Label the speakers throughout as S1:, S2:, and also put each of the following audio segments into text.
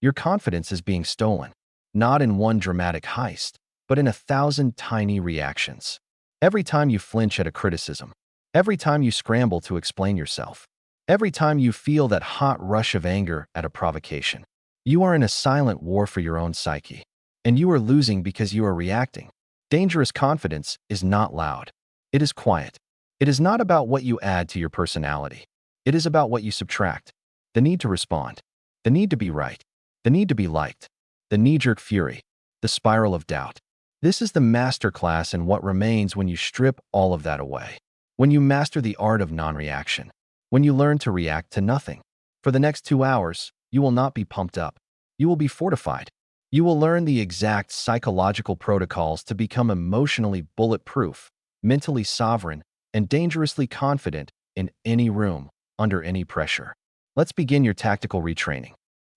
S1: Your confidence is being stolen, not in one dramatic heist, but in 1,000 tiny reactions. Every time you flinch at a criticism, every time you scramble to explain yourself, every time you feel that hot rush of anger at a provocation, you are in a silent war for your own psyche, and you are losing because you are reacting. Dangerous confidence is not loud. It is quiet. It is not about what you add to your personality. It is about what you subtract. The need to respond, the need to be right, the need to be liked, the knee-jerk fury, the spiral of doubt. This is the masterclass in what remains when you strip all of that away. When you master the art of non-reaction. When you learn to react to nothing. For the next 2 hours, you will not be pumped up. You will be fortified. You will learn the exact psychological protocols to become emotionally bulletproof, mentally sovereign, and dangerously confident in any room, under any pressure. Let's begin your tactical retraining.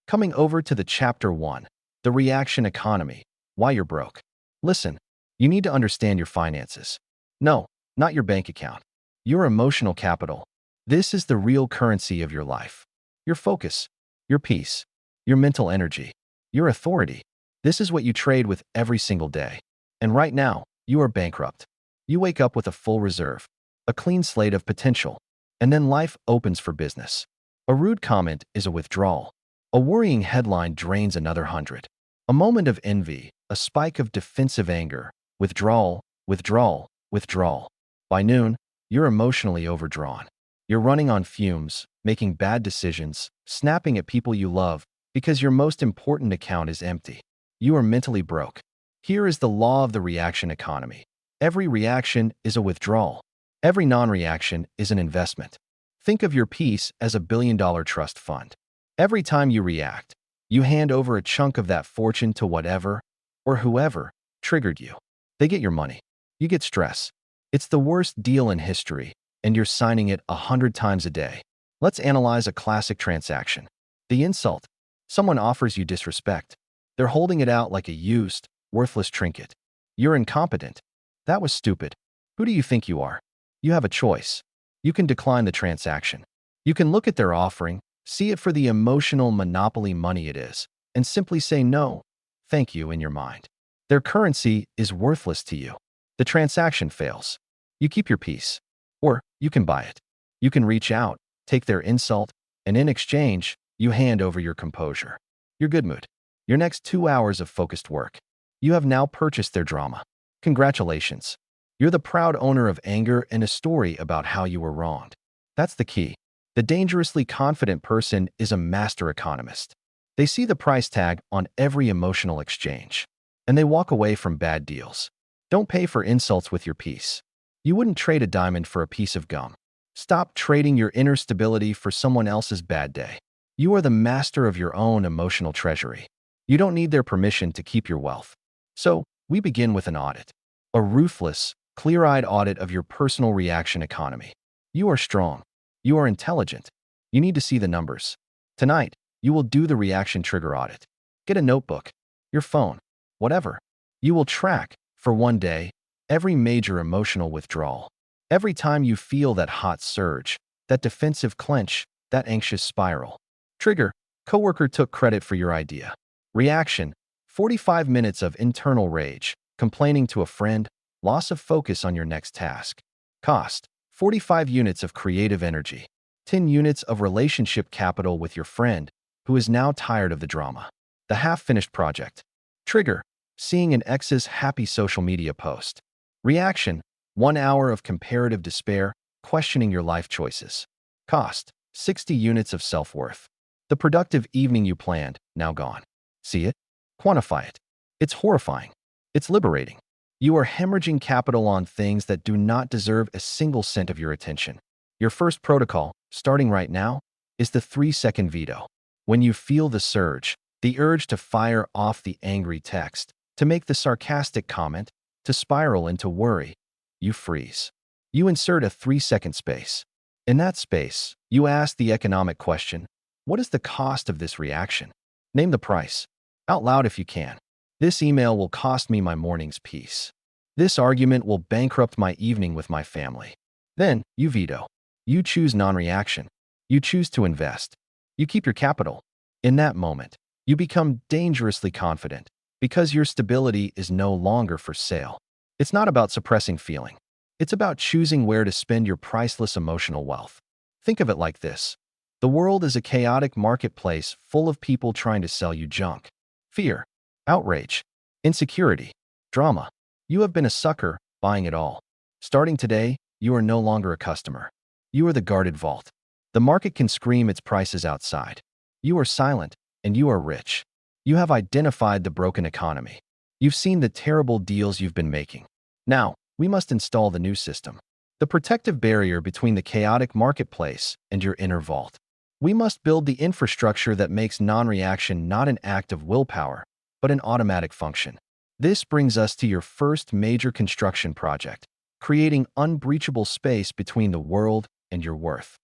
S1: Coming over to the Chapter 1, the reaction economy, why you're broke. Listen, you need to understand your finances. No, not your bank account. Your emotional capital. This is the real currency of your life. Your focus, your peace, your mental energy, your authority. This is what you trade with every single day. And right now, you are bankrupt. You wake up with a full reserve, a clean slate of potential, and then life opens for business. A rude comment is a withdrawal. A worrying headline drains another 100. A moment of envy, a spike of defensive anger, withdrawal, withdrawal, withdrawal. By noon, you're emotionally overdrawn. You're running on fumes, making bad decisions, snapping at people you love, because your most important account is empty. You are mentally broke. Here is the law of the reaction economy. Every reaction is a withdrawal. Every non-reaction is an investment. Think of your peace as a billion-dollar trust fund. Every time you react, you hand over a chunk of that fortune to whatever or whoever triggered you. They get your money. You get stress. It's the worst deal in history, and you're signing it 100 times a day. Let's analyze a classic transaction. The insult. Someone offers you disrespect. They're holding it out like a used, worthless trinket. You're incompetent. That was stupid. Who do you think you are? You have a choice. You can decline the transaction. You can look at their offering, see it for the emotional monopoly money it is, and simply say no, thank you in your mind. Their currency is worthless to you. The transaction fails. You keep your peace. Or you can buy it. You can reach out, take their insult, and in exchange, you hand over your composure, your good mood, your next 2 hours of focused work. You have now purchased their drama. Congratulations. You're the proud owner of anger and a story about how you were wronged. That's the key. The dangerously confident person is a master economist. They see the price tag on every emotional exchange, and they walk away from bad deals. Don't pay for insults with your peace. You wouldn't trade a diamond for a piece of gum. Stop trading your inner stability for someone else's bad day. You are the master of your own emotional treasury. You don't need their permission to keep your wealth. So, we begin with an audit. A ruthless, clear-eyed audit of your personal reaction economy. You are strong. You are intelligent. You need to see the numbers. Tonight, you will do the reaction trigger audit. Get a notebook, your phone, whatever. You will track, for one day, every major emotional withdrawal. Every time you feel that hot surge, that defensive clench, that anxious spiral. Trigger, coworker took credit for your idea. Reaction, 45 minutes of internal rage, complaining to a friend, loss of focus on your next task. Cost, 45 units of creative energy, 10 units of relationship capital with your friend, who is now tired of the drama. The half-finished project. Trigger, seeing an ex's happy social media post. Reaction, 1 hour of comparative despair, questioning your life choices. Cost, 60 units of self-worth. The productive evening you planned, now gone. See it? Quantify it. It's horrifying. It's liberating. You are hemorrhaging capital on things that do not deserve a single cent of your attention. Your first protocol, starting right now, is the 3-second veto. When you feel the surge, the urge to fire off the angry text, to make the sarcastic comment, to spiral into worry, you freeze. You insert a 3-second space. In that space, you ask the economic question, what is the cost of this reaction? Name the price. Out loud if you can. This email will cost me my morning's peace. This argument will bankrupt my evening with my family. Then, you veto. You choose non-reaction. You choose to invest. You keep your capital. In that moment, You become dangerously confident because your stability is no longer for sale. It's not about suppressing feeling. It's about choosing where to spend your priceless emotional wealth. Think of it like this. The world is a chaotic marketplace full of people trying to sell you junk. Fear, outrage, insecurity, drama. You have been a sucker, buying it all. Starting today, you are no longer a customer. You are the guarded vault. The market can scream its prices outside. You are silent, and you are rich. You have identified the broken economy. You've seen the terrible deals you've been making. Now, we must install the new system. The protective barrier between the chaotic marketplace and your inner vault. We must build the infrastructure that makes non-reaction not an act of willpower, but an automatic function. This brings us to your first major construction project, creating unbreachable space between the world and your worth.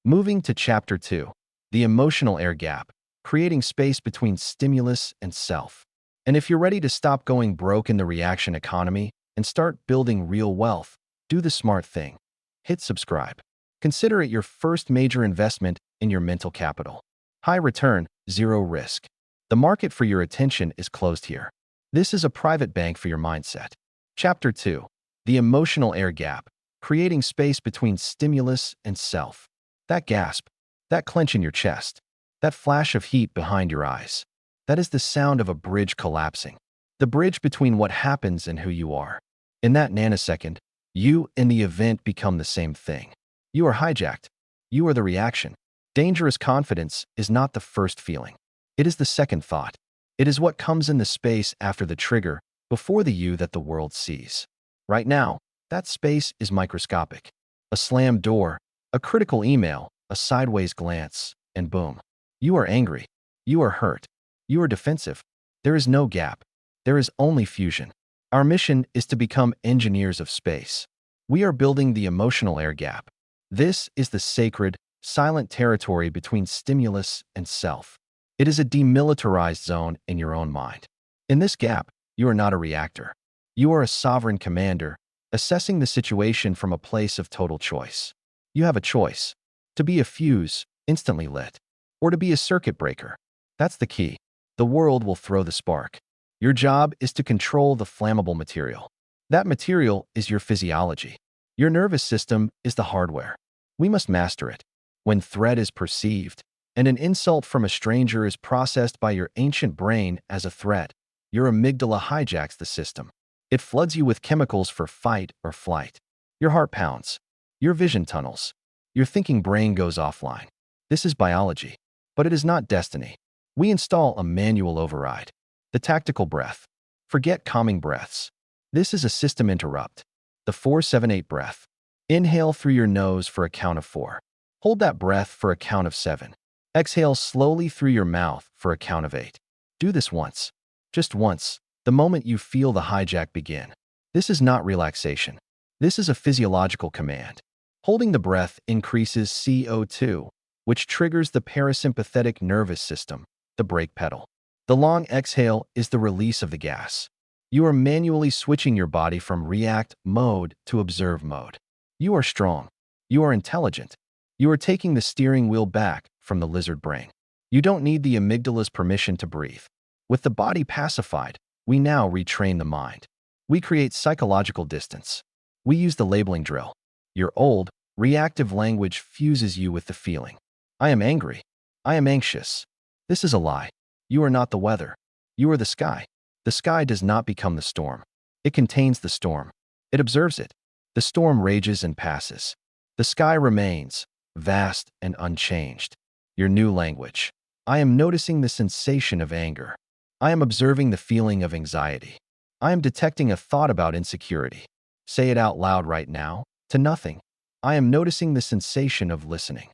S1: Moving to Chapter 2, the emotional air gap, creating space between stimulus and self. And if you're ready to stop going broke in the reaction economy and start building real wealth, do the smart thing. Hit subscribe. Consider it your first major investment in your mental capital. High return, zero risk. The market for your attention is closed here. This is a private bank for your mindset. Chapter 2. The emotional air gap, creating space between stimulus and self. That gasp, that clench in your chest, that flash of heat behind your eyes. That is the sound of a bridge collapsing. The bridge between what happens and who you are. In that nanosecond, you and the event become the same thing. You are hijacked. You are the reaction. Dangerous confidence is not the first feeling. It is the second thought. It is what comes in the space after the trigger, before the you that the world sees. Right now, that space is microscopic. A slammed door, a critical email, a sideways glance, and boom. You are angry. You are hurt. You are defensive. There is no gap. There is only fusion. Our mission is to become engineers of space. We are building the emotional air gap. This is the sacred, silent territory between stimulus and self. It is a demilitarized zone in your own mind. In this gap, you are not a reactor. You are a sovereign commander, assessing the situation from a place of total choice. You have a choice: to be a fuse, instantly lit, or to be a circuit breaker. That's the key. The world will throw the spark. Your job is to control the flammable material. That material is your physiology. Your nervous system is the hardware. We must master it. When threat is perceived, and an insult from a stranger is processed by your ancient brain as a threat, your amygdala hijacks the system. It floods you with chemicals for fight or flight. Your heart pounds. Your vision tunnels. Your thinking brain goes offline. This is biology, but it is not destiny. We install a manual override. The tactical breath. Forget calming breaths. This is a system interrupt. The 4-7-8 breath. Inhale through your nose for a count of 4. Hold that breath for a count of 7. Exhale slowly through your mouth for a count of 8. Do this once. Just once, the moment you feel the hijack begin. This is not relaxation. This is a physiological command. Holding the breath increases CO2, which triggers the parasympathetic nervous system, the brake pedal. The long exhale is the release of the gas. You are manually switching your body from react mode to observe mode. You are strong. You are intelligent. You are taking the steering wheel back from the lizard brain. You don't need the amygdala's permission to breathe. With the body pacified, we now retrain the mind. We create psychological distance. We use the labeling drill. Your old, reactive language fuses you with the feeling. I am angry. I am anxious. This is a lie. You are not the weather. You are the sky. The sky does not become the storm. It contains the storm. It observes it. The storm rages and passes. The sky remains, vast and unchanged. Your new language. I am noticing the sensation of anger. I am observing the feeling of anxiety. I am detecting a thought about insecurity. Say it out loud right now, to nothing. I am noticing the sensation of listening.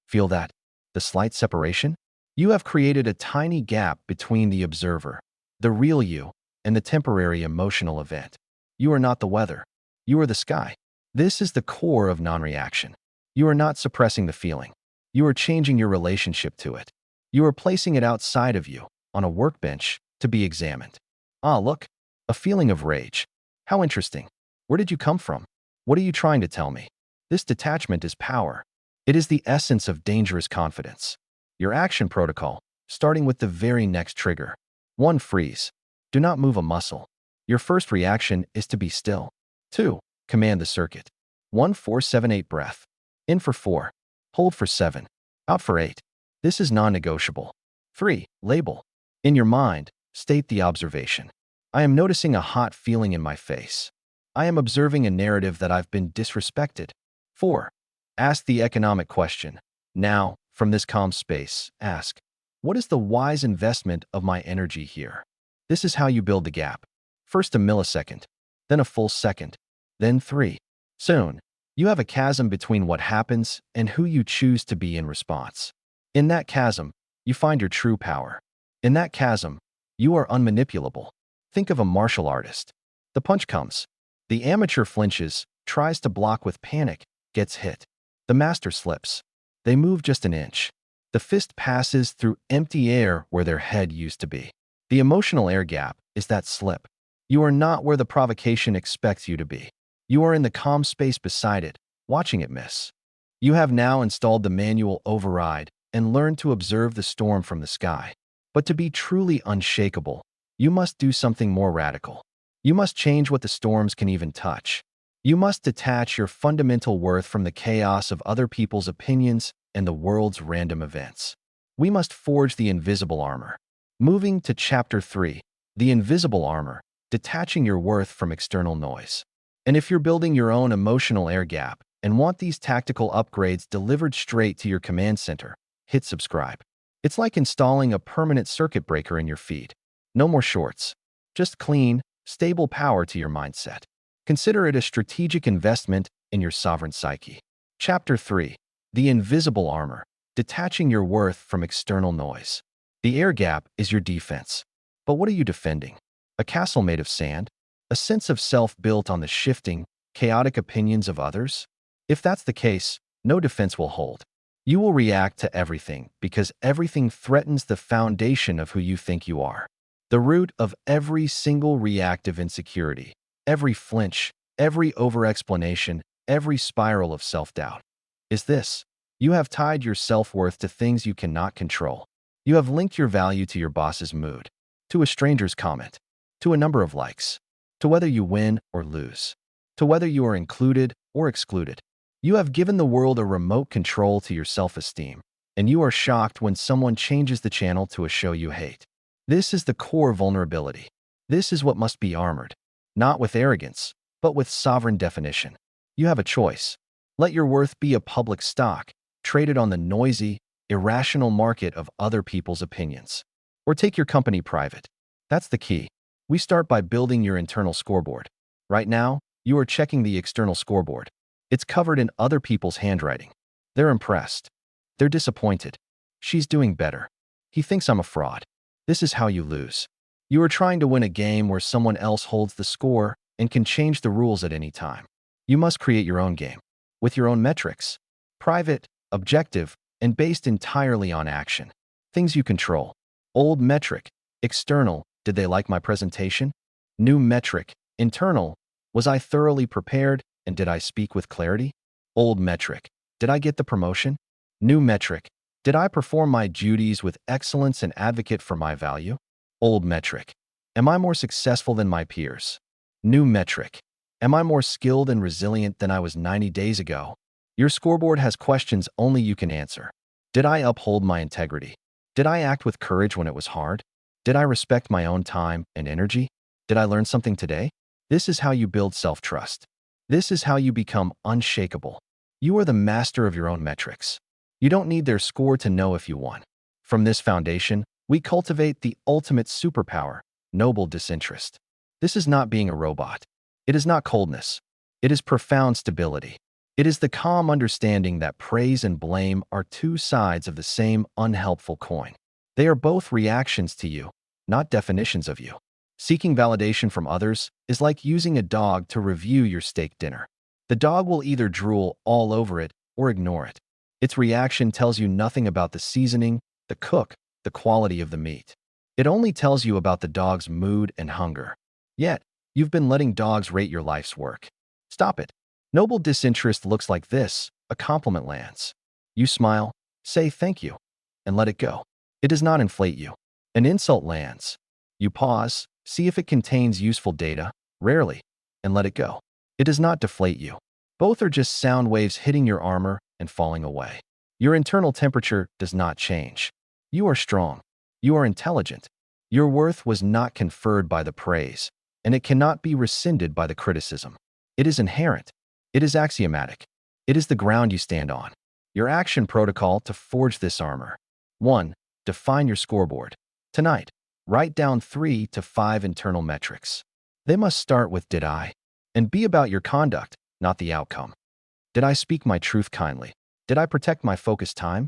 S1: Feel that? The slight separation? You have created a tiny gap between the observer, the real you, and the temporary emotional event. You are not the weather. You are the sky. This is the core of non-reaction. You are not suppressing the feeling. You are changing your relationship to it. You are placing it outside of you, on a workbench, to be examined. Ah, look, a feeling of rage. How interesting. Where did you come from? What are you trying to tell me? This detachment is power. It is the essence of dangerous confidence. Your action protocol. starting with the very next trigger. 1. Freeze. Do not move a muscle. Your first reaction is to be still. 2. Command the circuit. 1 4 7 8 breath. In for 4. Hold for 7. Out for 8. This is non-negotiable. 3. Label. In your mind, state the observation. I am noticing a hot feeling in my face. I am observing a narrative that I've been disrespected. 4. Ask the economic question. Now, from this calm space, ask, what is the wise investment of my energy here? This is how you build the gap. First a millisecond, then a full second, then 3. Soon, you have a chasm between what happens and who you choose to be in response. In that chasm, you find your true power. In that chasm, you are unmanipulable. Think of a martial artist. The punch comes. The amateur flinches, tries to block with panic, gets hit. The master slips. They move just an inch. The fist passes through empty air where their head used to be. The emotional air gap is that slip. You are not where the provocation expects you to be. You are in the calm space beside it, watching it miss. You have now installed the manual override and learned to observe the storm from the sky. But to be truly unshakable, you must do something more radical. You must change what the storms can even touch. You must detach your fundamental worth from the chaos of other people's opinions and the world's random events. We must forge the invisible armor. Moving to Chapter 3, the invisible armor, detaching your worth from external noise. And if you're building your own emotional air gap and want these tactical upgrades delivered straight to your command center, hit subscribe. It's like installing a permanent circuit breaker in your feed. No more shorts. Just clean, stable power to your mindset. Consider it a strategic investment in your sovereign psyche. Chapter 3. The invisible armor, detaching your worth from external noise. The air gap is your defense. But what are you defending? A castle made of sand? A sense of self built on the shifting, chaotic opinions of others? If that's the case, no defense will hold. You will react to everything because everything threatens the foundation of who you think you are. The root of every single reactive insecurity, every flinch, every over-explanation, every spiral of self-doubt is this. You have tied your self-worth to things you cannot control. You have linked your value to your boss's mood, to a stranger's comment, to a number of likes, to whether you win or lose, to whether you are included or excluded. You have given the world a remote control to your self-esteem, and you are shocked when someone changes the channel to a show you hate. This is the core vulnerability. This is what must be armored, not with arrogance, but with sovereign definition. You have a choice. Let your worth be a public stock, traded on the noisy, irrational market of other people's opinions. Or take your company private. That's the key. We start by building your internal scoreboard. Right now, you are checking the external scoreboard. It's covered in other people's handwriting. They're impressed. They're disappointed. She's doing better. He thinks I'm a fraud. This is how you lose. You are trying to win a game where someone else holds the score and can change the rules at any time. You must create your own game, with your own metrics. Private, objective, and based entirely on action. Things you control. Old metric. External. Did they like my presentation? New metric. Internal. Was I thoroughly prepared and did I speak with clarity? Old metric. Did I get the promotion? New metric. Did I perform my duties with excellence and advocate for my value? Old metric. Am I more successful than my peers? New metric. Am I more skilled and resilient than I was 90 days ago? Your scoreboard has questions only you can answer. Did I uphold my integrity? Did I act with courage when it was hard? Did I respect my own time and energy? Did I learn something today? This is how you build self-trust. This is how you become unshakable. You are the master of your own metrics. You don't need their score to know if you won. From this foundation, we cultivate the ultimate superpower, noble disinterest. This is not being a robot. It is not coldness. It is profound stability. It is the calm understanding that praise and blame are two sides of the same unhelpful coin. They are both reactions to you, not definitions of you. Seeking validation from others is like using a dog to review your steak dinner. The dog will either drool all over it or ignore it. Its reaction tells you nothing about the seasoning, the cook, the quality of the meat. It only tells you about the dog's mood and hunger. Yet, you've been letting dogs rate your life's work. Stop it. Noble disinterest looks like this. A compliment lands. You smile, say thank you, and let it go. It does not inflate you. An insult lands. You pause, see if it contains useful data, rarely, and let it go. It does not deflate you. Both are just sound waves hitting your armor and falling away. Your internal temperature does not change. You are strong. You are intelligent. Your worth was not conferred by the praise, and it cannot be rescinded by the criticism. It is inherent. It is axiomatic. It is the ground you stand on. Your action protocol to forge this armor. 1. Define your scoreboard. Tonight, write down 3 to 5 internal metrics. They must start with "did I?" and be about your conduct, not the outcome. Did I speak my truth kindly? Did I protect my focus time?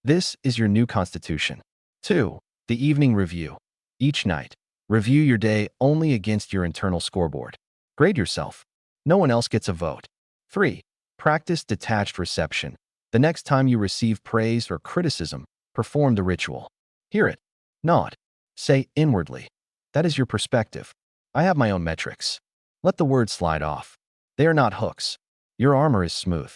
S1: This is your new constitution. 2. The evening review. Each night, review your day only against your internal scoreboard. Grade yourself. No one else gets a vote. 3. Practice detached reception. The next time you receive praise or criticism, perform the ritual. Hear it. Nod. Say inwardly. That is your perspective. I have my own metrics. Let the words slide off. They are not hooks. Your armor is smooth.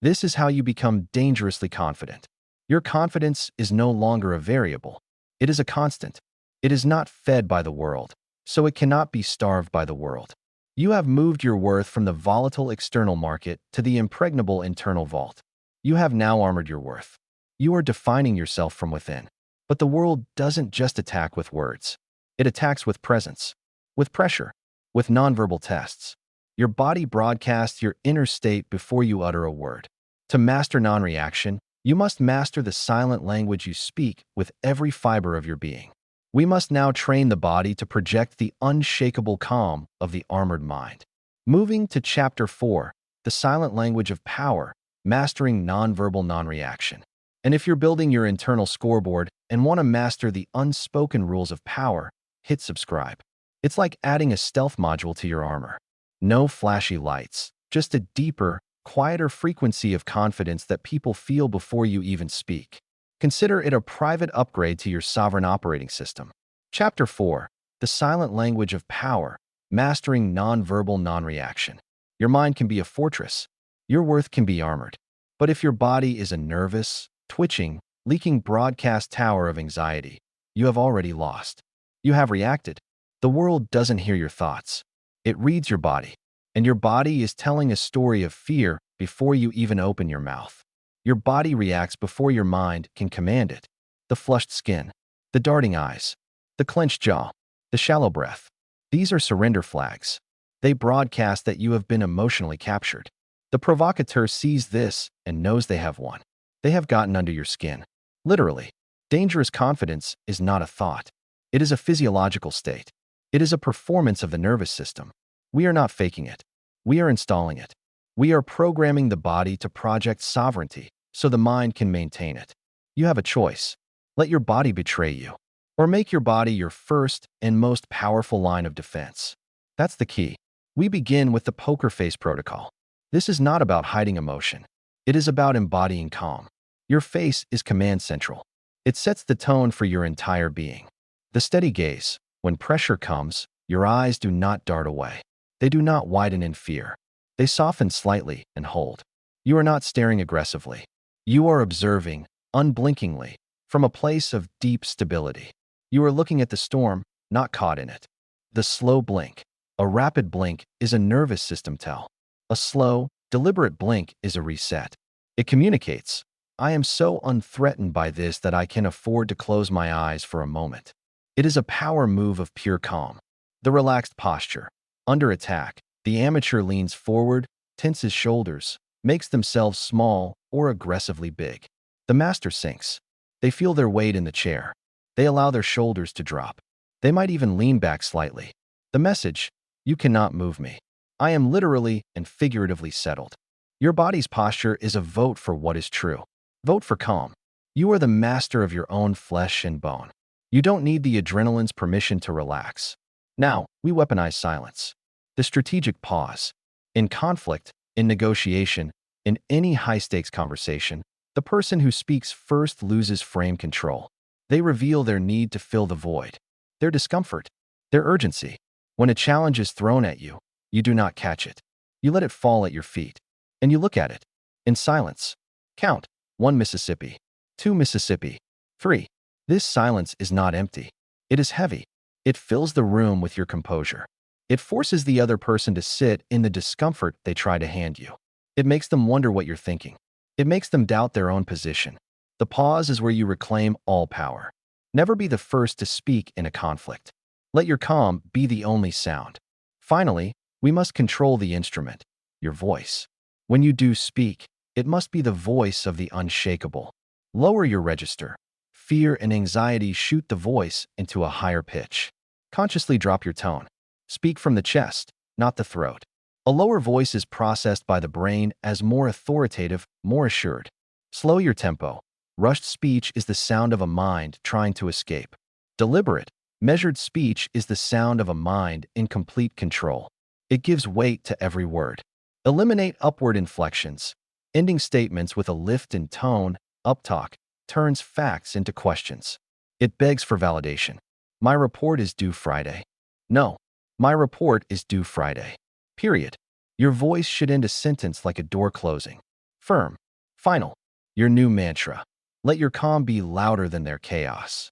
S1: This is how you become dangerously confident. Your confidence is no longer a variable. It is a constant. It is not fed by the world, so it cannot be starved by the world. You have moved your worth from the volatile external market to the impregnable internal vault. You have now armored your worth. You are defining yourself from within. But the world doesn't just attack with words. It attacks with presence, with pressure, with nonverbal tests. Your body broadcasts your inner state before you utter a word. To master non-reaction, you must master the silent language you speak with every fiber of your being. We must now train the body to project the unshakable calm of the armored mind. Moving to Chapter 4, the silent language of power, mastering nonverbal non-reaction. And if you're building your internal scoreboard and want to master the unspoken rules of power, hit subscribe. It's like adding a stealth module to your armor. No flashy lights, just a deeper, quieter frequency of confidence that people feel before you even speak. Consider it a private upgrade to your sovereign operating system. Chapter 4, the silent language of power, mastering nonverbal non-reaction. Your mind can be a fortress. Your worth can be armored. But if your body is a nervous, twitching, leaking broadcast tower of anxiety, you have already lost. You have reacted. The world doesn't hear your thoughts. It reads your body. And your body is telling a story of fear before you even open your mouth. Your body reacts before your mind can command it. The flushed skin, the darting eyes, the clenched jaw, the shallow breath. These are surrender flags. They broadcast that you have been emotionally captured. The provocateur sees this and knows they have won. They have gotten under your skin. Literally, dangerous confidence is not a thought. It is a physiological state. It is a performance of the nervous system. We are not faking it. We are installing it. We are programming the body to project sovereignty so the mind can maintain it. You have a choice. Let your body betray you, or make your body your first and most powerful line of defense. That's the key. We begin with the poker face protocol. This is not about hiding emotion. It is about embodying calm. Your face is command central. It sets the tone for your entire being. The steady gaze. When pressure comes, your eyes do not dart away. They do not widen in fear. They soften slightly and hold. You are not staring aggressively. You are observing, unblinkingly, from a place of deep stability. You are looking at the storm, not caught in it. The slow blink. A rapid blink is a nervous system tell. A slow, deliberate blink is a reset. It communicates, I am so unthreatened by this that I can afford to close my eyes for a moment. It is a power move of pure calm. The relaxed posture. Under attack, the amateur leans forward, tenses shoulders, makes themselves small or aggressively big. The master sinks. They feel their weight in the chair. They allow their shoulders to drop. They might even lean back slightly. The message, you cannot move me. I am literally and figuratively settled. Your body's posture is a vote for what is true. Vote for calm. You are the master of your own flesh and bone. You don't need the adrenaline's permission to relax. Now, we weaponize silence. The strategic pause. In conflict, in negotiation, in any high-stakes conversation, the person who speaks first loses frame control. They reveal their need to fill the void, their discomfort, their urgency. When a challenge is thrown at you, you do not catch it. You let it fall at your feet, and you look at it. In silence. Count. 1 Mississippi. 2 Mississippi. 3. This silence is not empty. It is heavy. It fills the room with your composure. It forces the other person to sit in the discomfort they try to hand you. It makes them wonder what you're thinking. It makes them doubt their own position. The pause is where you reclaim all power. Never be the first to speak in a conflict. Let your calm be the only sound. Finally, we must control the instrument, your voice. When you do speak, it must be the voice of the unshakable. Lower your register. Fear and anxiety shoot the voice into a higher pitch. Consciously drop your tone. Speak from the chest, not the throat. A lower voice is processed by the brain as more authoritative, more assured. Slow your tempo. Rushed speech is the sound of a mind trying to escape. Deliberate, measured speech is the sound of a mind in complete control. It gives weight to every word. Eliminate upward inflections. Ending statements with a lift in tone, uptalk, turns facts into questions. It begs for validation. My report is due Friday. No, my report is due Friday. Period. Your voice should end a sentence like a door closing. Firm. Final. Your new mantra. Let your calm be louder than their chaos.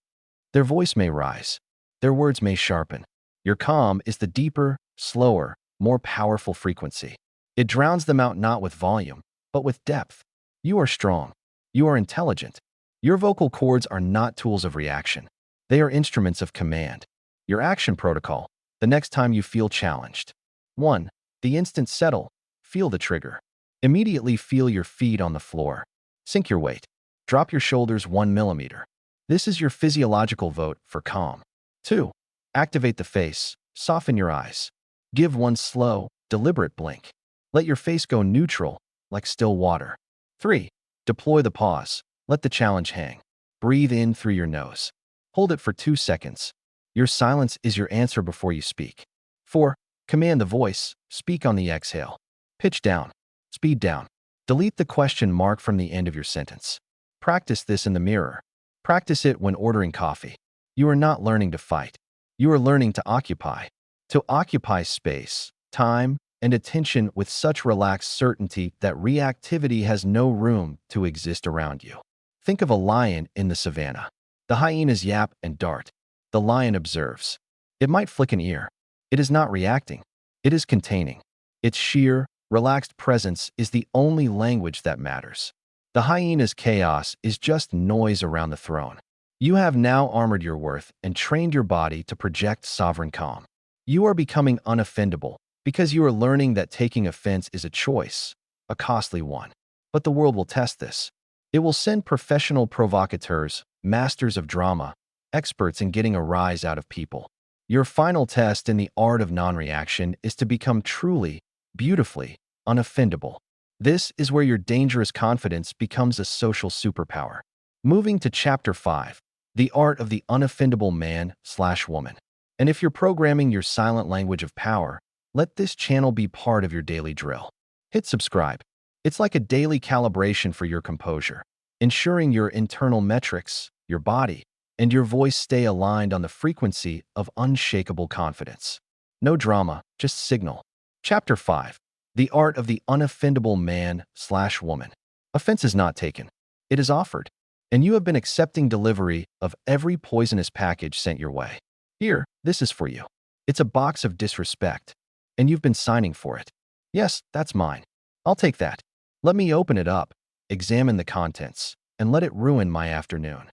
S1: Their voice may rise. Their words may sharpen. Your calm is the deeper, slower, more powerful frequency. It drowns them out not with volume, but with depth. You are strong. You are intelligent. Your vocal cords are not tools of reaction. They are instruments of command. Your action protocol, the next time you feel challenged. 1. The instant settle. Feel the trigger. Immediately feel your feet on the floor. Sink your weight. Drop your shoulders 1 millimeter. This is your physiological vote for calm. 2. Activate the face. Soften your eyes. Give one slow, deliberate blink. Let your face go neutral, like still water. 3. Deploy the pause. Let the challenge hang. Breathe in through your nose. Hold it for 2 seconds. Your silence is your answer before you speak. 4. Command the voice. Speak on the exhale. Pitch down. Speed down. Delete the question mark from the end of your sentence. Practice this in the mirror. Practice it when ordering coffee. You are not learning to fight. You are learning to occupy. To occupy space, time, and attention with such relaxed certainty that reactivity has no room to exist around you. Think of a lion in the savannah. The hyenas yap and dart. The lion observes. It might flick an ear. It is not reacting. It is containing. Its sheer, relaxed presence is the only language that matters. The hyena's chaos is just noise around the throne. You have now armored your worth and trained your body to project sovereign calm. You are becoming unoffendable because you are learning that taking offense is a choice, a costly one. But the world will test this. It will send professional provocateurs, masters of drama, experts in getting a rise out of people. Your final test in the art of non-reaction is to become truly, beautifully, unoffendable. This is where your dangerous confidence becomes a social superpower. Moving to Chapter 5, the art of the unoffendable man/woman. And if you're programming your silent language of power, let this channel be part of your daily drill. Hit subscribe. It's like a daily calibration for your composure, ensuring your internal metrics, your body, and your voice stay aligned on the frequency of unshakable confidence. No drama, just signal. Chapter 5. The art of the unoffendable man/woman. Offense is not taken. It is offered. And you have been accepting delivery of every poisonous package sent your way. Here, this is for you. It's a box of disrespect. And you've been signing for it. Yes, that's mine. I'll take that. Let me open it up, examine the contents, and let it ruin my afternoon.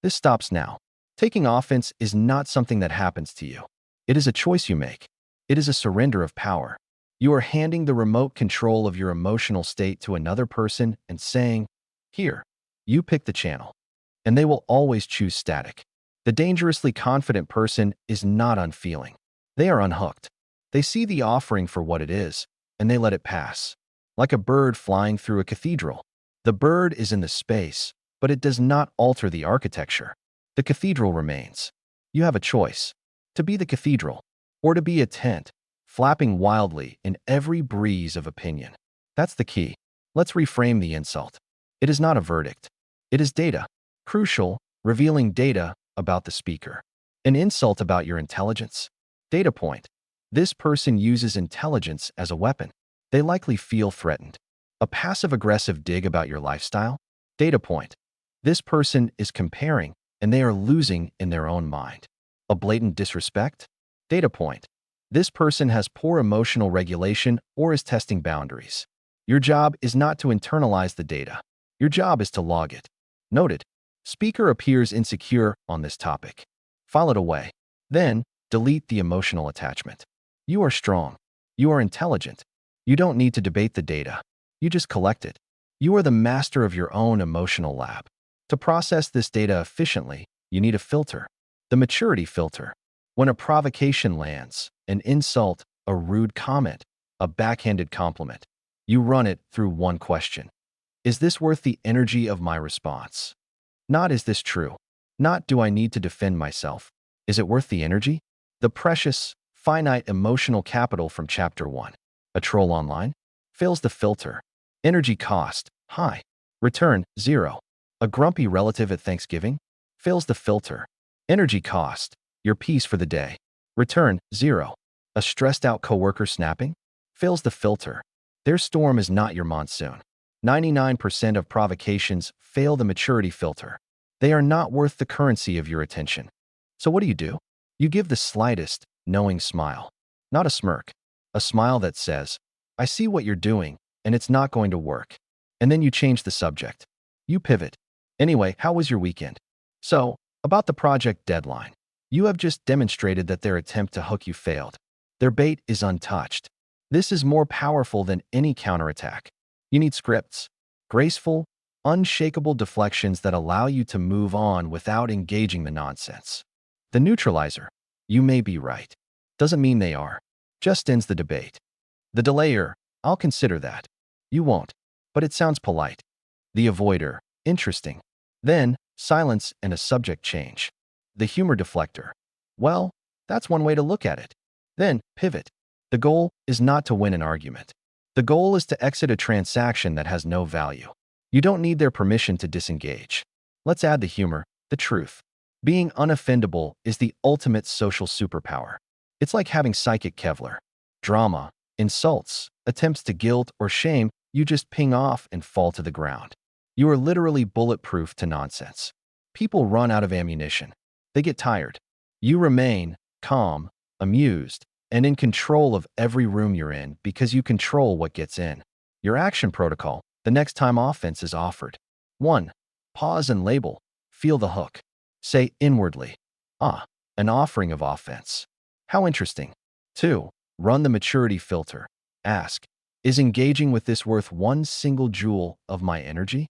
S1: This stops now. Taking offense is not something that happens to you. It is a choice you make. It is a surrender of power. You are handing the remote control of your emotional state to another person and saying, "Here, you pick the channel." And they will always choose static. The dangerously confident person is not unfeeling. They are unhooked. They see the offering for what it is, and they let it pass. Like a bird flying through a cathedral. The bird is in the space, but it does not alter the architecture. The cathedral remains. You have a choice. To be the cathedral, or to be a tent, flapping wildly in every breeze of opinion. That's the key. Let's reframe the insult. It is not a verdict. It is data. Crucial, revealing data about the speaker. An insult about your intelligence. Data point. This person uses intelligence as a weapon. They likely feel threatened. A passive-aggressive dig about your lifestyle. Data point. This person is comparing, and they are losing in their own mind. A blatant disrespect? Data point. This person has poor emotional regulation or is testing boundaries. Your job is not to internalize the data. Your job is to log it. Noted. Speaker appears insecure on this topic. File it away. Then, delete the emotional attachment. You are strong. You are intelligent. You don't need to debate the data. You just collect it. You are the master of your own emotional lab. To process this data efficiently, you need a filter. The maturity filter. When a provocation lands, an insult, a rude comment, a backhanded compliment, you run it through one question. Is this worth the energy of my response? Not is this true? Not do I need to defend myself? Is it worth the energy? The precious, finite emotional capital from Chapter 1. A troll online? Fails the filter. Energy cost, high. Return, 0. A grumpy relative at Thanksgiving? Fails the filter. Energy cost, your peace for the day. Return, 0. A stressed out coworker snapping? Fails the filter. Their storm is not your monsoon. 99% of provocations fail the maturity filter. They are not worth the currency of your attention. So what do? You give the slightest, knowing smile. Not a smirk. A smile that says, I see what you're doing, and it's not going to work. And then you change the subject. You pivot. Anyway, how was your weekend? So, about the project deadline. You have just demonstrated that their attempt to hook you failed. Their bait is untouched. This is more powerful than any counterattack. You need scripts. Graceful, unshakable deflections that allow you to move on without engaging the nonsense. The neutralizer. You may be right. Doesn't mean they are. Just ends the debate. The delayer. I'll consider that. You won't. But it sounds polite. The avoider. Interesting. Then, silence and a subject change. The humor deflector. Well, that's one way to look at it. Then, pivot. The goal is not to win an argument. The goal is to exit a transaction that has no value. You don't need their permission to disengage. Let's add the humor, the truth. Being unoffendable is the ultimate social superpower. It's like having psychic Kevlar. Drama, insults, attempts to guilt or shame, you just ping off and fall to the ground. You are literally bulletproof to nonsense. People run out of ammunition. They get tired. You remain calm, amused, and in control of every room you're in because you control what gets in. Your action protocol, the next time offense is offered. 1. Pause and label. Feel the hook. Say inwardly, an offering of offense. How interesting. 2. Run the maturity filter. Ask, is engaging with this worth one single joule of my energy?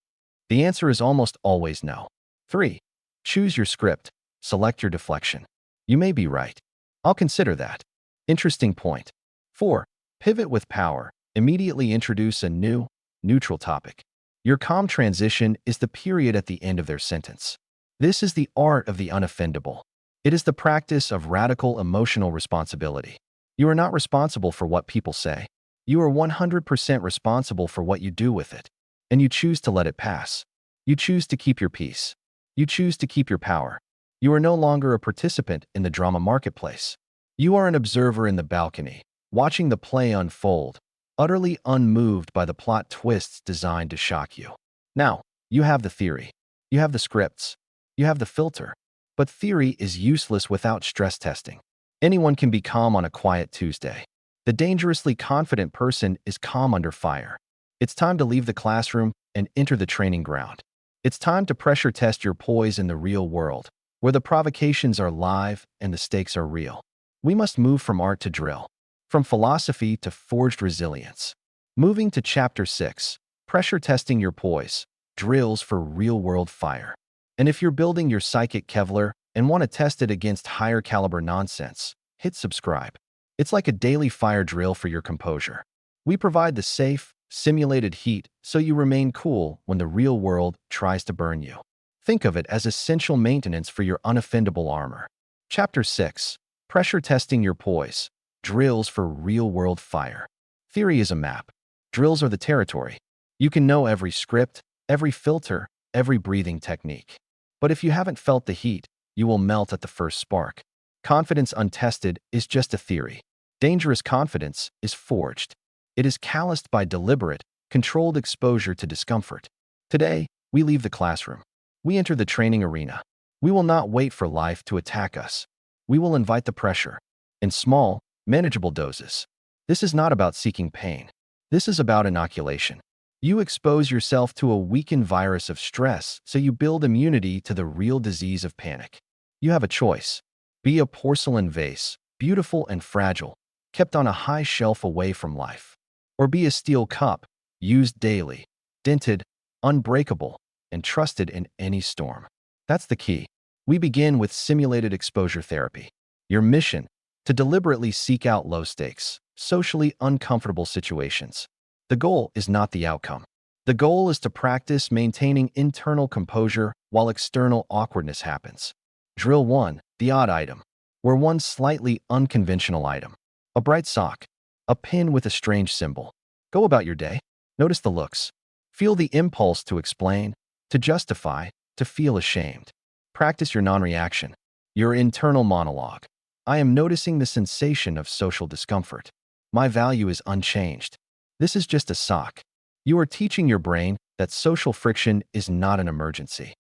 S1: The answer is almost always no. 3. Choose your script. Select your deflection. You may be right. I'll consider that. Interesting point. 4. Pivot with power. Immediately introduce a new, neutral topic. Your calm transition is the period at the end of their sentence. This is the art of the unoffendable. It is the practice of radical emotional responsibility. You are not responsible for what people say. You are 100% responsible for what you do with it. And you choose to let it pass. You choose to keep your peace. You choose to keep your power. You are no longer a participant in the drama marketplace. You are an observer in the balcony, watching the play unfold, utterly unmoved by the plot twists designed to shock you. Now, you have the theory. You have the scripts. You have the filter. But theory is useless without stress testing. Anyone can be calm on a quiet Tuesday. The dangerously confident person is calm under fire. It's time to leave the classroom and enter the training ground. It's time to pressure test your poise in the real world, where the provocations are live and the stakes are real. We must move from art to drill, from philosophy to forged resilience. Moving to Chapter 6, pressure testing your poise, drills for real-world fire. And if you're building your psychic Kevlar and want to test it against higher caliber nonsense, hit subscribe. It's like a daily fire drill for your composure. We provide the safe, simulated heat so you remain cool when the real world tries to burn you. Think of it as essential maintenance for your unoffendable armor. Chapter 6. Pressure testing your poise. Drills for real-world fire. Theory is a map. Drills are the territory. You can know every script, every filter, every breathing technique. But if you haven't felt the heat, you will melt at the first spark. Confidence untested is just a theory. Dangerous confidence is forged. It is calloused by deliberate, controlled exposure to discomfort. Today, we leave the classroom. We enter the training arena. We will not wait for life to attack us. We will invite the pressure in small, manageable doses. This is not about seeking pain. This is about inoculation. You expose yourself to a weakened virus of stress, so you build immunity to the real disease of panic. You have a choice. Be a porcelain vase, beautiful and fragile, kept on a high shelf away from life. Or be a steel cup, used daily, dented, unbreakable, and trusted in any storm. That's the key. We begin with simulated exposure therapy. Your mission: to deliberately seek out low-stakes, socially uncomfortable situations. The goal is not the outcome. The goal is to practice maintaining internal composure while external awkwardness happens. Drill 1. The odd item. Wear one slightly unconventional item. A bright sock. A pin with a strange symbol. Go about your day. Notice the looks. Feel the impulse to explain, to justify, to feel ashamed. Practice your non-reaction, your internal monologue. I am noticing the sensation of social discomfort. My value is unchanged. This is just a sock. You are teaching your brain that social friction is not an emergency.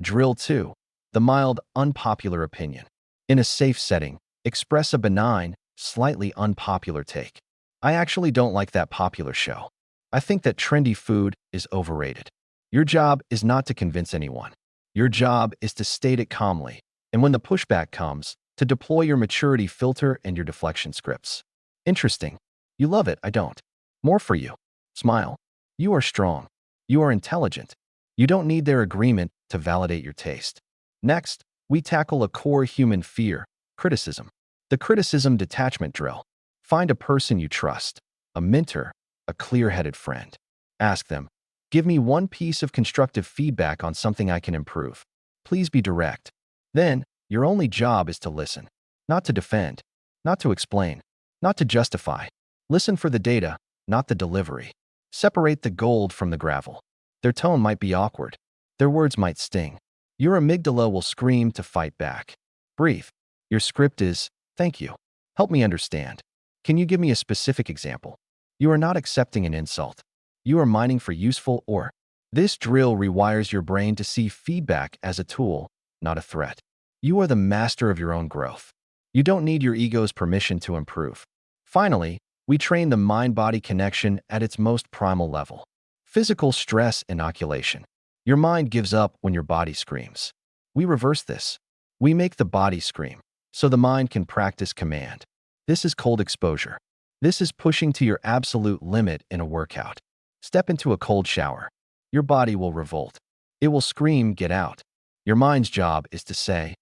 S1: Drill 2. The mild, unpopular opinion. In a safe setting, express a benign, slightly unpopular take. I actually don't like that popular show. I think that trendy food is overrated. Your job is not to convince anyone. Your job is to state it calmly, and when the pushback comes, to deploy your maturity filter and your deflection scripts. Interesting. You love it, I don't. More for you. Smile. You are strong. You are intelligent. You don't need their agreement to validate your taste. Next, we tackle a core human fear: criticism. The criticism detachment drill. Find a person you trust, a mentor, a clear-headed friend. Ask them, give me one piece of constructive feedback on something I can improve. Please be direct. Then, your only job is to listen. Not to defend. Not to explain. Not to justify. Listen for the data, not the delivery. Separate the gold from the gravel. Their tone might be awkward. Their words might sting. Your amygdala will scream to fight back. Breathe. Your script is, thank you. Help me understand. Can you give me a specific example? You are not accepting an insult. You are mining for useful or. This drill rewires your brain to see feedback as a tool, not a threat. You are the master of your own growth. You don't need your ego's permission to improve. Finally, we train the mind-body connection at its most primal level. Physical stress inoculation. Your mind gives up when your body screams. We reverse this. We make the body scream, so the mind can practice command. This is cold exposure. This is pushing to your absolute limit in a workout. Step into a cold shower. Your body will revolt. It will scream, get out. Your mind's job is to say,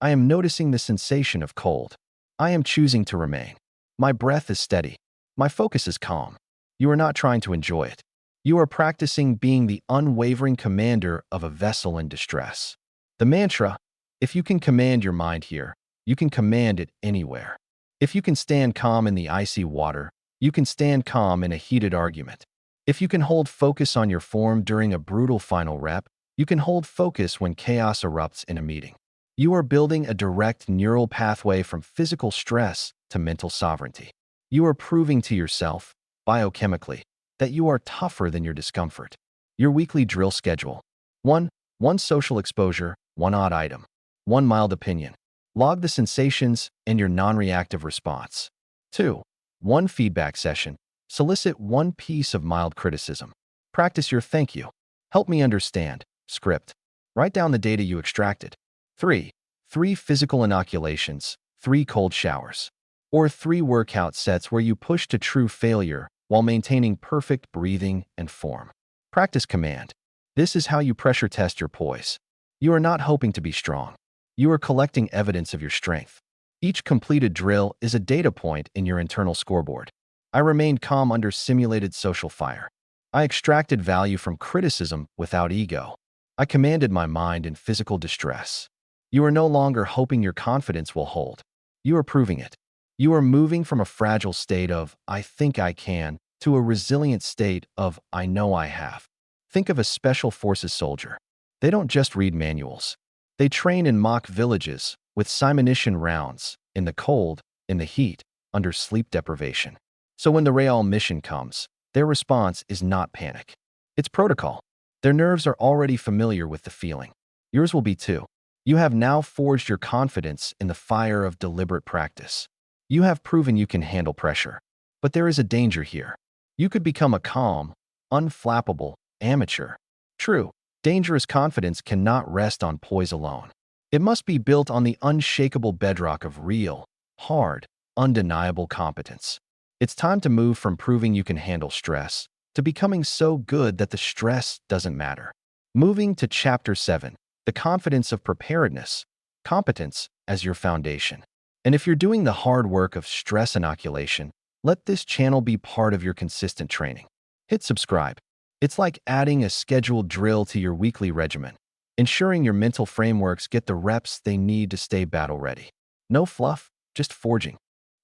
S1: I am noticing the sensation of cold. I am choosing to remain. My breath is steady. My focus is calm. You are not trying to enjoy it. You are practicing being the unwavering commander of a vessel in distress. The mantra: if you can command your mind here, you can command it anywhere. If you can stand calm in the icy water, you can stand calm in a heated argument. If you can hold focus on your form during a brutal final rep, you can hold focus when chaos erupts in a meeting. You are building a direct neural pathway from physical stress to mental sovereignty. You are proving to yourself, biochemically, that you are tougher than your discomfort. Your weekly drill schedule. 1. One social exposure, one odd item. 1 mild opinion. Log the sensations and your non-reactive response. 2. 1 feedback session. Solicit 1 piece of mild criticism. Practice your thank you. Help me understand. Script. Write down the data you extracted. 3. 3 physical inoculations, 3 cold showers. Or 3 workout sets where you push to true failure while maintaining perfect breathing and form. Practice command. This is how you pressure test your poise. You are not hoping to be strong. You are collecting evidence of your strength. Each completed drill is a data point in your internal scoreboard. I remained calm under simulated social fire. I extracted value from criticism without ego. I commanded my mind in physical distress. You are no longer hoping your confidence will hold. You are proving it. You are moving from a fragile state of, I think I can, to a resilient state of, I know I have. Think of a special forces soldier. They don't just read manuals. They train in mock villages, with simunition rounds, in the cold, in the heat, under sleep deprivation. So when the real mission comes, their response is not panic. It's protocol. Their nerves are already familiar with the feeling. Yours will be too. You have now forged your confidence in the fire of deliberate practice. You have proven you can handle pressure. But there is a danger here. You could become a calm, unflappable amateur. True, dangerous confidence cannot rest on poise alone. It must be built on the unshakable bedrock of real, hard, undeniable competence. It's time to move from proving you can handle stress to becoming so good that the stress doesn't matter. Moving to Chapter 7, the confidence of preparedness, competence as your foundation. And if you're doing the hard work of stress inoculation, let this channel be part of your consistent training. Hit subscribe. It's like adding a scheduled drill to your weekly regimen, ensuring your mental frameworks get the reps they need to stay battle-ready. No fluff, just forging.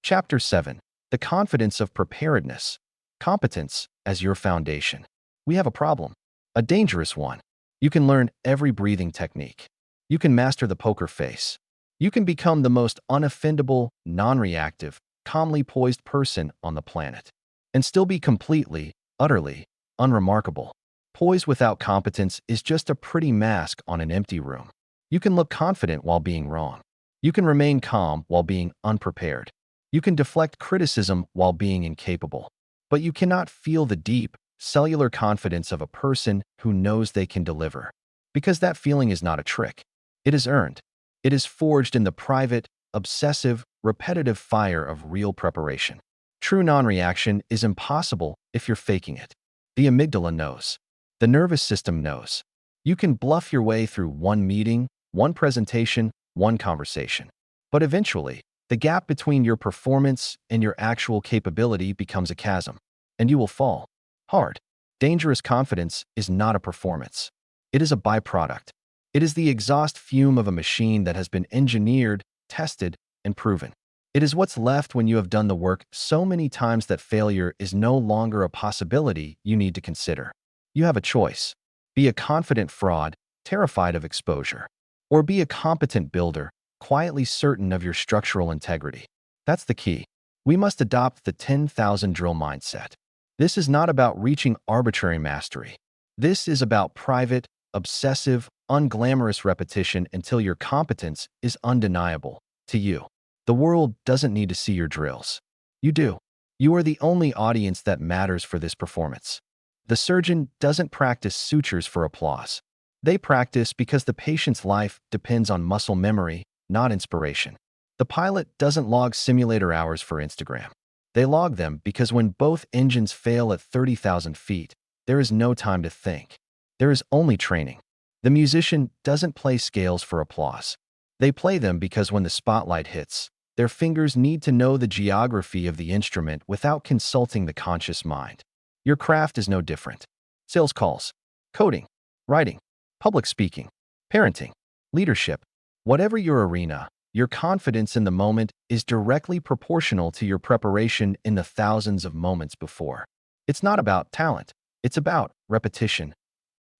S1: Chapter 7, the confidence of preparedness, competence as your foundation. We have a problem, a dangerous one. You can learn every breathing technique. You can master the poker face. You can become the most unoffendable, non-reactive, calmly poised person on the planet, and still be completely, utterly, unremarkable. Poise without competence is just a pretty mask on an empty room. You can look confident while being wrong. You can remain calm while being unprepared. You can deflect criticism while being incapable. But you cannot feel the deep, cellular confidence of a person who knows they can deliver. Because that feeling is not a trick. It is earned. It is forged in the private, obsessive, repetitive fire of real preparation. True non-reaction is impossible if you're faking it. The amygdala knows. The nervous system knows. You can bluff your way through one meeting, one presentation, one conversation. But eventually, the gap between your performance and your actual capability becomes a chasm, and you will fall. Hard, dangerous confidence is not a performance. It is a byproduct. It is the exhaust fume of a machine that has been engineered, tested, and proven. It is what's left when you have done the work so many times that failure is no longer a possibility you need to consider. You have a choice. Be a confident fraud, terrified of exposure. Or be a competent builder, quietly certain of your structural integrity. That's the key. We must adopt the 10,000 drill mindset. This is not about reaching arbitrary mastery. This is about private, obsessive, unglamorous repetition until your competence is undeniable to you. The world doesn't need to see your drills. You do. You are the only audience that matters for this performance. The surgeon doesn't practice sutures for applause. They practice because the patient's life depends on muscle memory, not inspiration. The pilot doesn't log simulator hours for Instagram. They log them because when both engines fail at 30,000 feet, there is no time to think. There is only training. The musician doesn't play scales for applause. They play them because when the spotlight hits, their fingers need to know the geography of the instrument without consulting the conscious mind. Your craft is no different. Sales calls, coding, writing, public speaking, parenting, leadership. Whatever your arena, your confidence in the moment is directly proportional to your preparation in the thousands of moments before. It's not about talent. It's about repetition.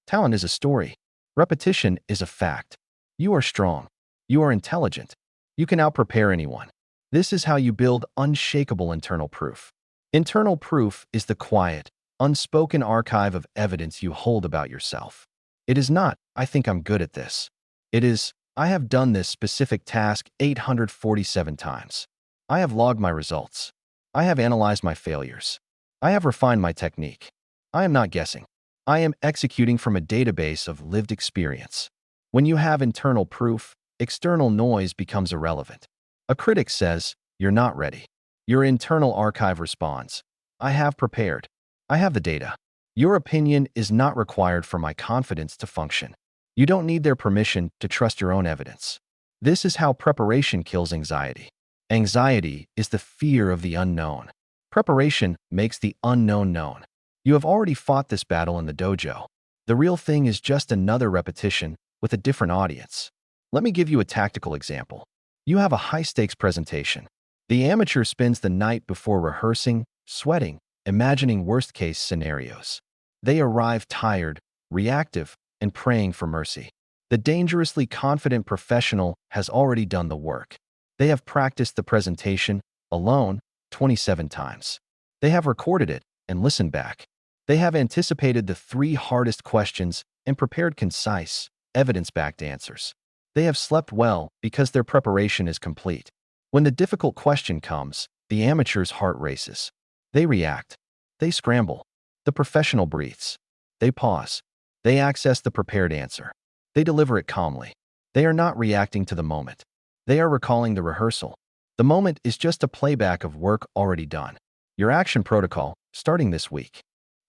S1: Talent is a story. Repetition is a fact. You are strong. You are intelligent. You can outprepare anyone. This is how you build unshakable internal proof. Internal proof is the quiet, unspoken archive of evidence you hold about yourself. It is not, I think I'm good at this. It is, I have done this specific task 847 times. I have logged my results. I have analyzed my failures. I have refined my technique. I am not guessing. I am executing from a database of lived experience. When you have internal proof, external noise becomes irrelevant. A critic says, "You're not ready." Your internal archive responds, "I have prepared. I have the data." Your opinion is not required for my confidence to function. You don't need their permission to trust your own evidence. This is how preparation kills anxiety. Anxiety is the fear of the unknown. Preparation makes the unknown known. You have already fought this battle in the dojo. The real thing is just another repetition with a different audience. Let me give you a tactical example. You have a high-stakes presentation. The amateur spends the night before rehearsing, sweating, imagining worst-case scenarios. They arrive tired, reactive, and praying for mercy. The dangerously confident professional has already done the work. They have practiced the presentation, alone, 27 times. They have recorded it and listened back. They have anticipated the 3 hardest questions and prepared concise, evidence-backed answers. They have slept well because their preparation is complete. When the difficult question comes, the amateur's heart races. They react. They scramble. The professional breathes. They pause. They access the prepared answer. They deliver it calmly. They are not reacting to the moment. They are recalling the rehearsal. The moment is just a playback of work already done. Your action protocol, starting this week.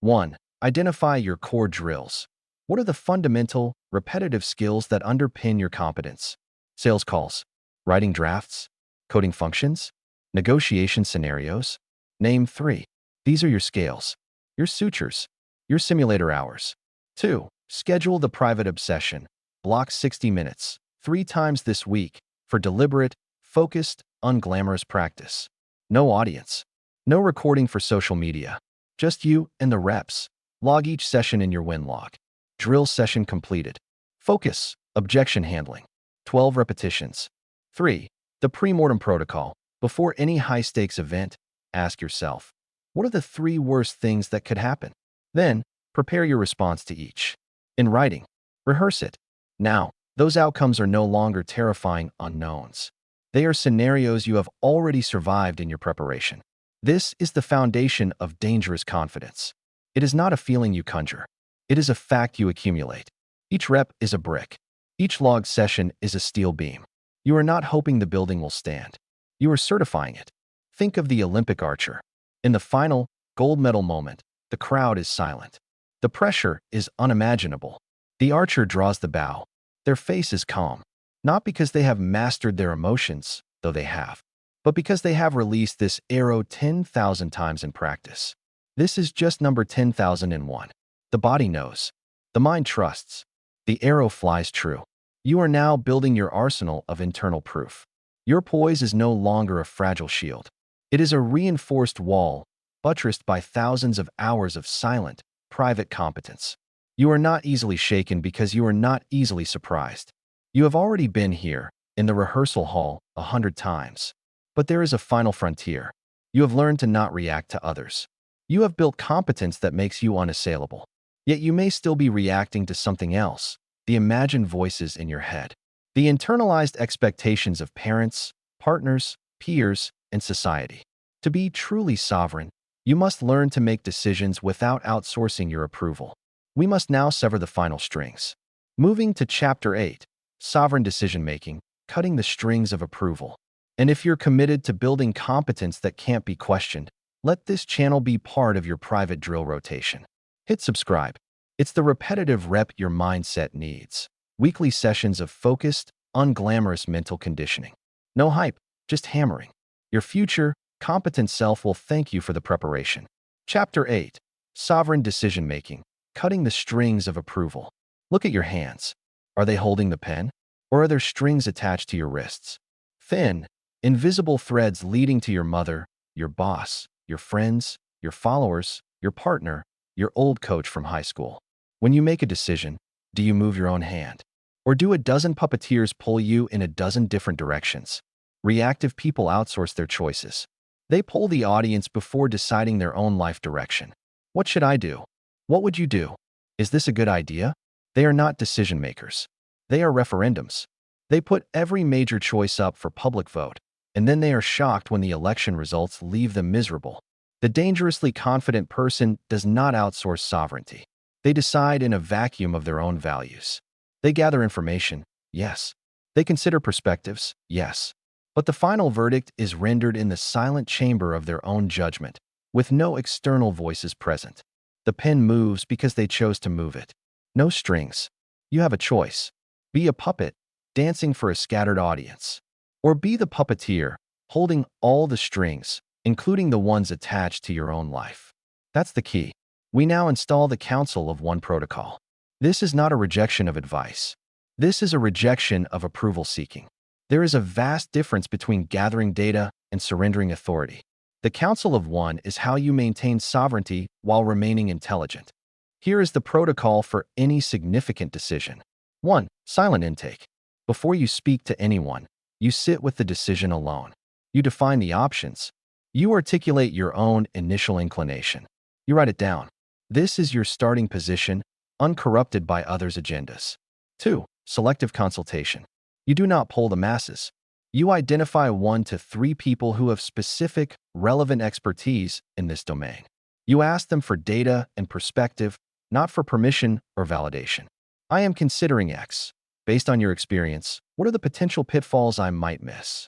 S1: 1. Identify your core drills. What are the fundamental, repetitive skills that underpin your competence? Sales calls, writing drafts, coding functions, negotiation scenarios. Name 3. These are your scales, your sutures, your simulator hours. 2. Schedule the private obsession. Block 60 minutes, 3 times this week, for deliberate, focused, unglamorous practice. No audience. No recording for social media. Just you and the reps. Log each session in your win log. Drill session completed. Focus. Objection handling. 12 repetitions. 3. The pre-mortem protocol. Before any high-stakes event, ask yourself, what are the 3 worst things that could happen? Then, prepare your response to each. In writing, rehearse it. Now, those outcomes are no longer terrifying unknowns. They are scenarios you have already survived in your preparation. This is the foundation of dangerous confidence. It is not a feeling you conjure. It is a fact you accumulate. Each rep is a brick. Each log session is a steel beam. You are not hoping the building will stand. You are certifying it. Think of the Olympic archer. In the final, gold medal moment, the crowd is silent. The pressure is unimaginable. The archer draws the bow. Their face is calm, not because they have mastered their emotions, though they have, but because they have released this arrow 10,000 times in practice. This is just number 10,001. The body knows. The mind trusts. The arrow flies true. You are now building your arsenal of internal proof. Your poise is no longer a fragile shield. It is a reinforced wall, buttressed by thousands of hours of silent, private competence. You are not easily shaken because you are not easily surprised. You have already been here, in the rehearsal hall, 100 times. But there is a final frontier. You have learned to not react to others. You have built competence that makes you unassailable. Yet you may still be reacting to something else, the imagined voices in your head, the internalized expectations of parents, partners, peers, and society. To be truly sovereign, you must learn to make decisions without outsourcing your approval. We must now sever the final strings. Moving to Chapter 8, Sovereign Decision-Making, Cutting the Strings of Approval. And if you're committed to building competence that can't be questioned, let this channel be part of your private drill rotation. Hit subscribe. It's the repetitive rep your mindset needs. Weekly sessions of focused, unglamorous mental conditioning. No hype, just hammering. Your future, competent self will thank you for the preparation. Chapter 8, Sovereign Decision-Making, Cutting the Strings of Approval. Look at your hands. Are they holding the pen? Or are there strings attached to your wrists? Thin, invisible threads leading to your mother, your boss, your friends, your followers, your partner, your old coach from high school. When you make a decision, do you move your own hand? Or do a dozen puppeteers pull you in a dozen different directions? Reactive people outsource their choices. They poll the audience before deciding their own life direction. What should I do? What would you do? Is this a good idea? They are not decision makers. They are referendums. They put every major choice up for public vote, and then they are shocked when the election results leave them miserable. The dangerously confident person does not outsource sovereignty. They decide in a vacuum of their own values. They gather information, yes. They consider perspectives, yes. But the final verdict is rendered in the silent chamber of their own judgment, with no external voices present. The pen moves because they chose to move it. No strings. You have a choice. Be a puppet, dancing for a scattered audience. Or be the puppeteer, holding all the strings, including the ones attached to your own life. That's the key. We now install the Council of One protocol. This is not a rejection of advice. This is a rejection of approval seeking. There is a vast difference between gathering data and surrendering authority. The Council of One is how you maintain sovereignty while remaining intelligent. Here is the protocol for any significant decision. 1. Silent intake. Before you speak to anyone, you sit with the decision alone. You define the options. You articulate your own initial inclination. You write it down. This is your starting position, uncorrupted by others' agendas. 2. Selective consultation. You do not poll the masses. You identify 1 to 3 people who have specific, relevant expertise in this domain. You ask them for data and perspective, not for permission or validation. I am considering X. Based on your experience, what are the potential pitfalls I might miss?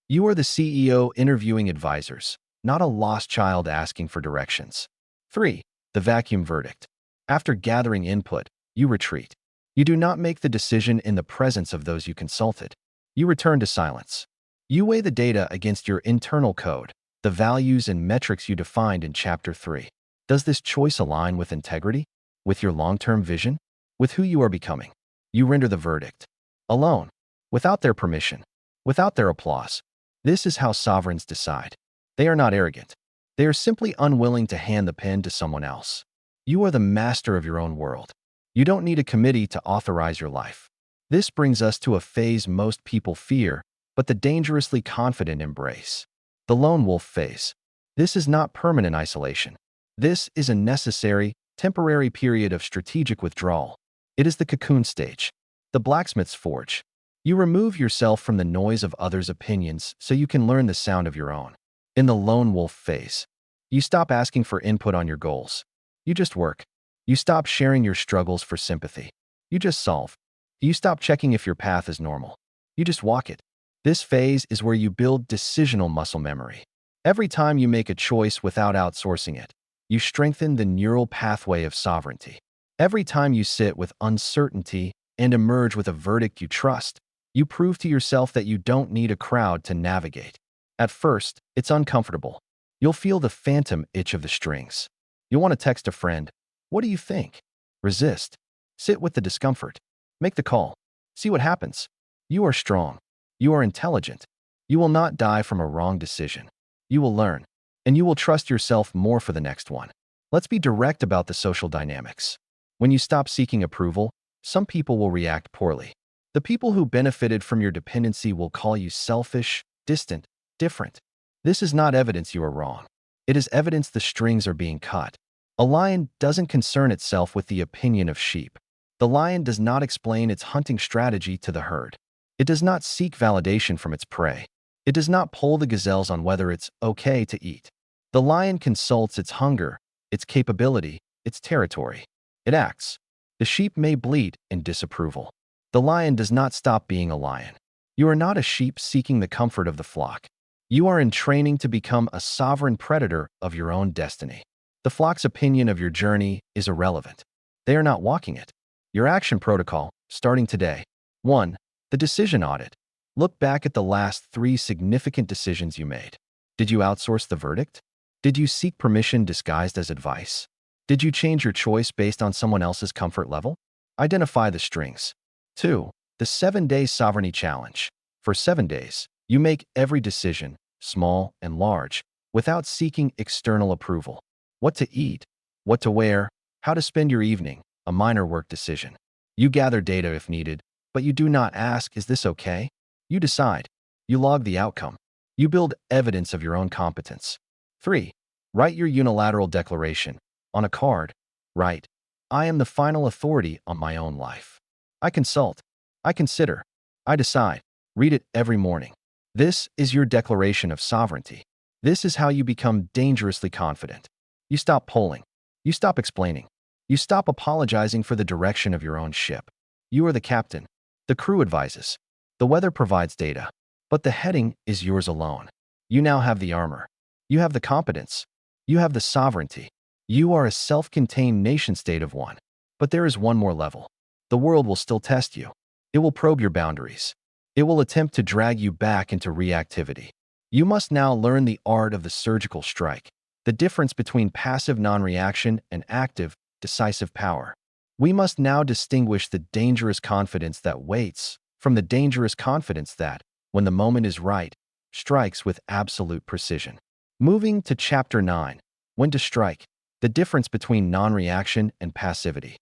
S1: You are the CEO interviewing advisors, not a lost child asking for directions. 3. The vacuum verdict. After gathering input, you retreat. You do not make the decision in the presence of those you consulted. You return to silence. You weigh the data against your internal code, the values and metrics you defined in Chapter 3. Does this choice align with integrity? With your long-term vision? With who you are becoming? You render the verdict. Alone. Without their permission. Without their applause. This is how sovereigns decide. They are not arrogant. They are simply unwilling to hand the pen to someone else. You are the master of your own world. You don't need a committee to authorize your life. This brings us to a phase most people fear, but the dangerously confident embrace. The lone wolf phase. This is not permanent isolation. This is a necessary, temporary period of strategic withdrawal. It is the cocoon stage, the blacksmith's forge. You remove yourself from the noise of others' opinions so you can learn the sound of your own. In the lone wolf phase, you stop asking for input on your goals. You just work. You stop sharing your struggles for sympathy. You just solve. You stop checking if your path is normal. You just walk it. This phase is where you build decisional muscle memory. Every time you make a choice without outsourcing it, you strengthen the neural pathway of sovereignty. Every time you sit with uncertainty and emerge with a verdict you trust, you prove to yourself that you don't need a crowd to navigate. At first, it's uncomfortable. You'll feel the phantom itch of the strings. You'll want to text a friend, "What do you think?" Resist. Sit with the discomfort. Make the call. See what happens. You are strong. You are intelligent. You will not die from a wrong decision. You will learn. And you will trust yourself more for the next one. Let's be direct about the social dynamics. When you stop seeking approval, some people will react poorly. The people who benefited from your dependency will call you selfish, distant, different. This is not evidence you are wrong. It is evidence the strings are being cut. A lion doesn't concern itself with the opinion of sheep. The lion does not explain its hunting strategy to the herd. It does not seek validation from its prey. It does not poll the gazelles on whether it's okay to eat. The lion consults its hunger, its capability, its territory. It acts. The sheep may bleat in disapproval. The lion does not stop being a lion. You are not a sheep seeking the comfort of the flock. You are in training to become a sovereign predator of your own destiny. The flock's opinion of your journey is irrelevant. They are not walking it. Your action protocol, starting today. 1. The decision audit. Look back at the last 3 significant decisions you made. Did you outsource the verdict? Did you seek permission disguised as advice? Did you change your choice based on someone else's comfort level? Identify the strings. 2. The 7-day sovereignty challenge. For 7 days, you make every decision, small and large, without seeking external approval. What to eat, what to wear, how to spend your evening, a minor work decision. You gather data if needed, but you do not ask, "Is this okay?" You decide. You log the outcome. You build evidence of your own competence. 3. Write your unilateral declaration. On a card, write, "I am the final authority on my own life. I consult. I consider. I decide." Read it every morning. This is your declaration of sovereignty. This is how you become dangerously confident. You stop polling. You stop explaining. You stop apologizing for the direction of your own ship. You are the captain. The crew advises. The weather provides data. But the heading is yours alone. You now have the armor. You have the competence. You have the sovereignty. You are a self-contained nation-state of one. But there is one more level. The world will still test you. It will probe your boundaries. It will attempt to drag you back into reactivity. You must now learn the art of the surgical strike, the difference between passive non-reaction and active, decisive power. We must now distinguish the dangerous confidence that waits from the dangerous confidence that, when the moment is right, strikes with absolute precision. Moving to Chapter 9, When to Strike, the difference between non-reaction and passivity.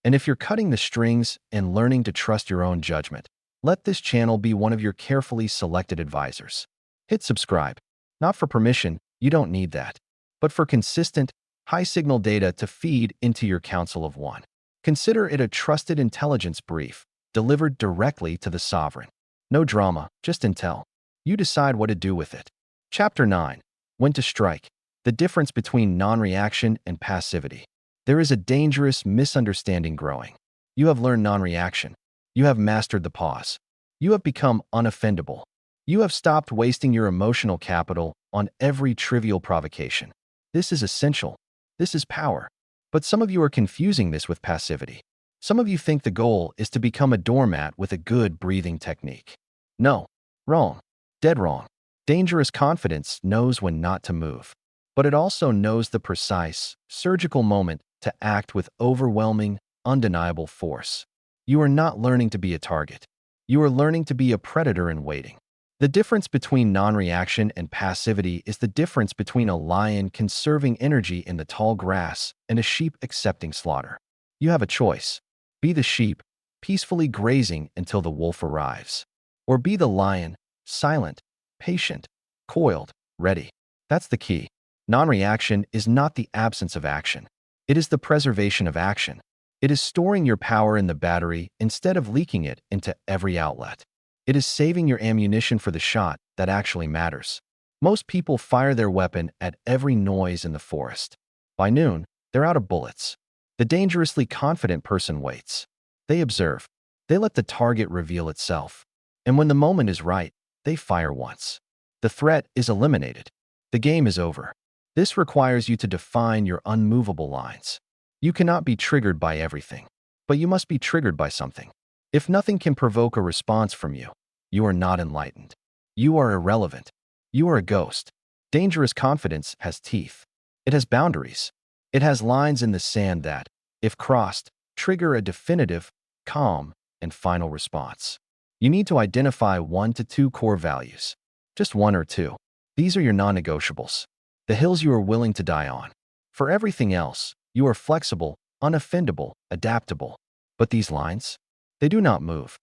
S1: And if you're cutting the strings and learning to trust your own judgment, let this channel be one of your carefully selected advisors. Hit subscribe. Not for permission, you don't need that, but for consistent, high-signal data to feed into your Council of One. Consider it a trusted intelligence brief, delivered directly to the sovereign. No drama, just intel. You decide what to do with it. Chapter 9. When to strike. The difference between non-reaction and passivity. There is a dangerous misunderstanding growing. You have learned non-reaction. You have mastered the pause. You have become unoffendable. You have stopped wasting your emotional capital on every trivial provocation. This is essential. This is power. But some of you are confusing this with passivity. Some of you think the goal is to become a doormat with a good breathing technique. No. Wrong. Dead wrong. Dangerous confidence knows when not to move. But it also knows the precise, surgical moment to act with overwhelming, undeniable force. You are not learning to be a target. You are learning to be a predator in waiting. The difference between non-reaction and passivity is the difference between a lion conserving energy in the tall grass and a sheep accepting slaughter. You have a choice. Be the sheep, peacefully grazing until the wolf arrives. Or be the lion, silent, patient, coiled, ready. That's the key. Non-reaction is not the absence of action. It is the preservation of action. It is storing your power in the battery instead of leaking it into every outlet. It is saving your ammunition for the shot that actually matters. Most people fire their weapon at every noise in the forest. By noon, they're out of bullets. The dangerously confident person waits. They observe. They let the target reveal itself. And when the moment is right, they fire once. The threat is eliminated. The game is over. This requires you to define your unmovable lines. You cannot be triggered by everything, but you must be triggered by something. If nothing can provoke a response from you, you are not enlightened. You are irrelevant. You are a ghost. Dangerous confidence has teeth. It has boundaries. It has lines in the sand that, if crossed, trigger a definitive, calm, and final response. You need to identify 1 to 2 core values. Just 1 or 2. These are your non-negotiables. The hills you are willing to die on. For everything else, you are flexible, unoffendable, adaptable. But these lines? They do not move.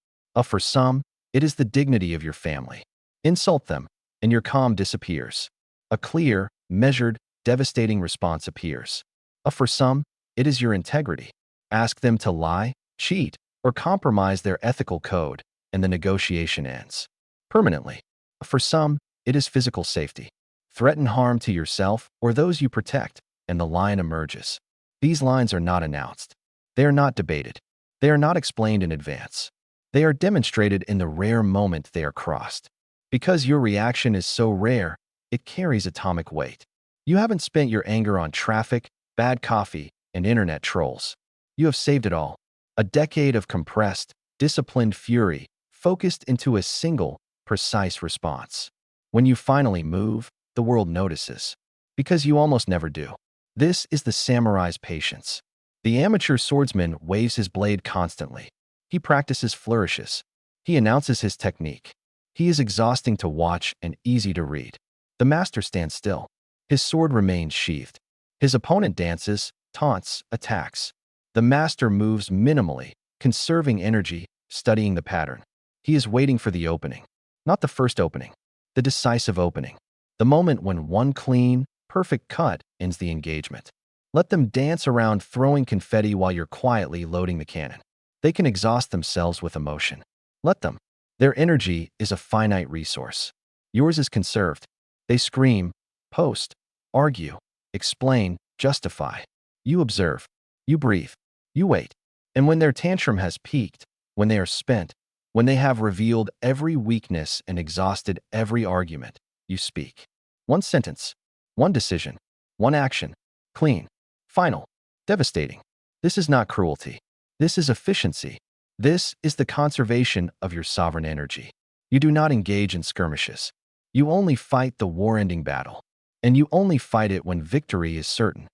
S1: For some, it is the dignity of your family. Insult them, and your calm disappears. A clear, measured, devastating response appears. For some, it is your integrity. Ask them to lie, cheat, or compromise their ethical code, and the negotiation ends. Permanently. For some, it is physical safety. Threaten harm to yourself or those you protect, and the line emerges. These lines are not announced. They are not debated. They are not explained in advance. They are demonstrated in the rare moment they are crossed. Because your reaction is so rare, it carries atomic weight. You haven't spent your anger on traffic, bad coffee, and internet trolls. You have saved it all. A decade of compressed, disciplined fury, focused into a single, precise response. When you finally move, the world notices. Because you almost never do. This is the samurai's patience. The amateur swordsman waves his blade constantly. He practices flourishes. He announces his technique. He is exhausting to watch and easy to read. The master stands still. His sword remains sheathed. His opponent dances, taunts, attacks. The master moves minimally, conserving energy, studying the pattern. He is waiting for the opening. Not the first opening. The decisive opening. The moment when one clean, perfect cut ends the engagement. Let them dance around throwing confetti while you're quietly loading the cannon. They can exhaust themselves with emotion. Let them. Their energy is a finite resource. Yours is conserved. They scream, post, argue, explain, justify. You observe. You breathe. You wait. And when their tantrum has peaked, when they are spent, when they have revealed every weakness and exhausted every argument, you speak. One sentence. One decision. One action. Clean. Final. Devastating. This is not cruelty. This is efficiency. This is the conservation of your sovereign energy. You do not engage in skirmishes. You only fight the war-ending battle. And you only fight it when victory is certain.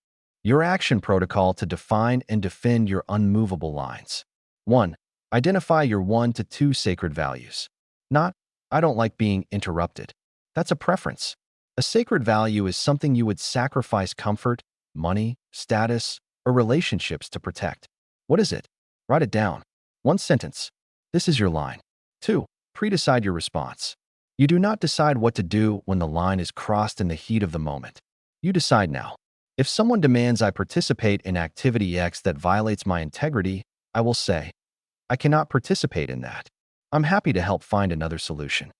S1: Your action protocol to define and defend your unmovable lines. 1. Identify your 1 to 2 sacred values. Not, I don't like being interrupted. That's a preference. A sacred value is something you would sacrifice comfort, money, status, or relationships to protect. What is it? Write it down. One sentence. This is your line. 2. Pre-decide your response. You do not decide what to do when the line is crossed in the heat of the moment. You decide now. If someone demands I participate in activity X that violates my integrity, I will say, I cannot participate in that. I'm happy to help find another solution.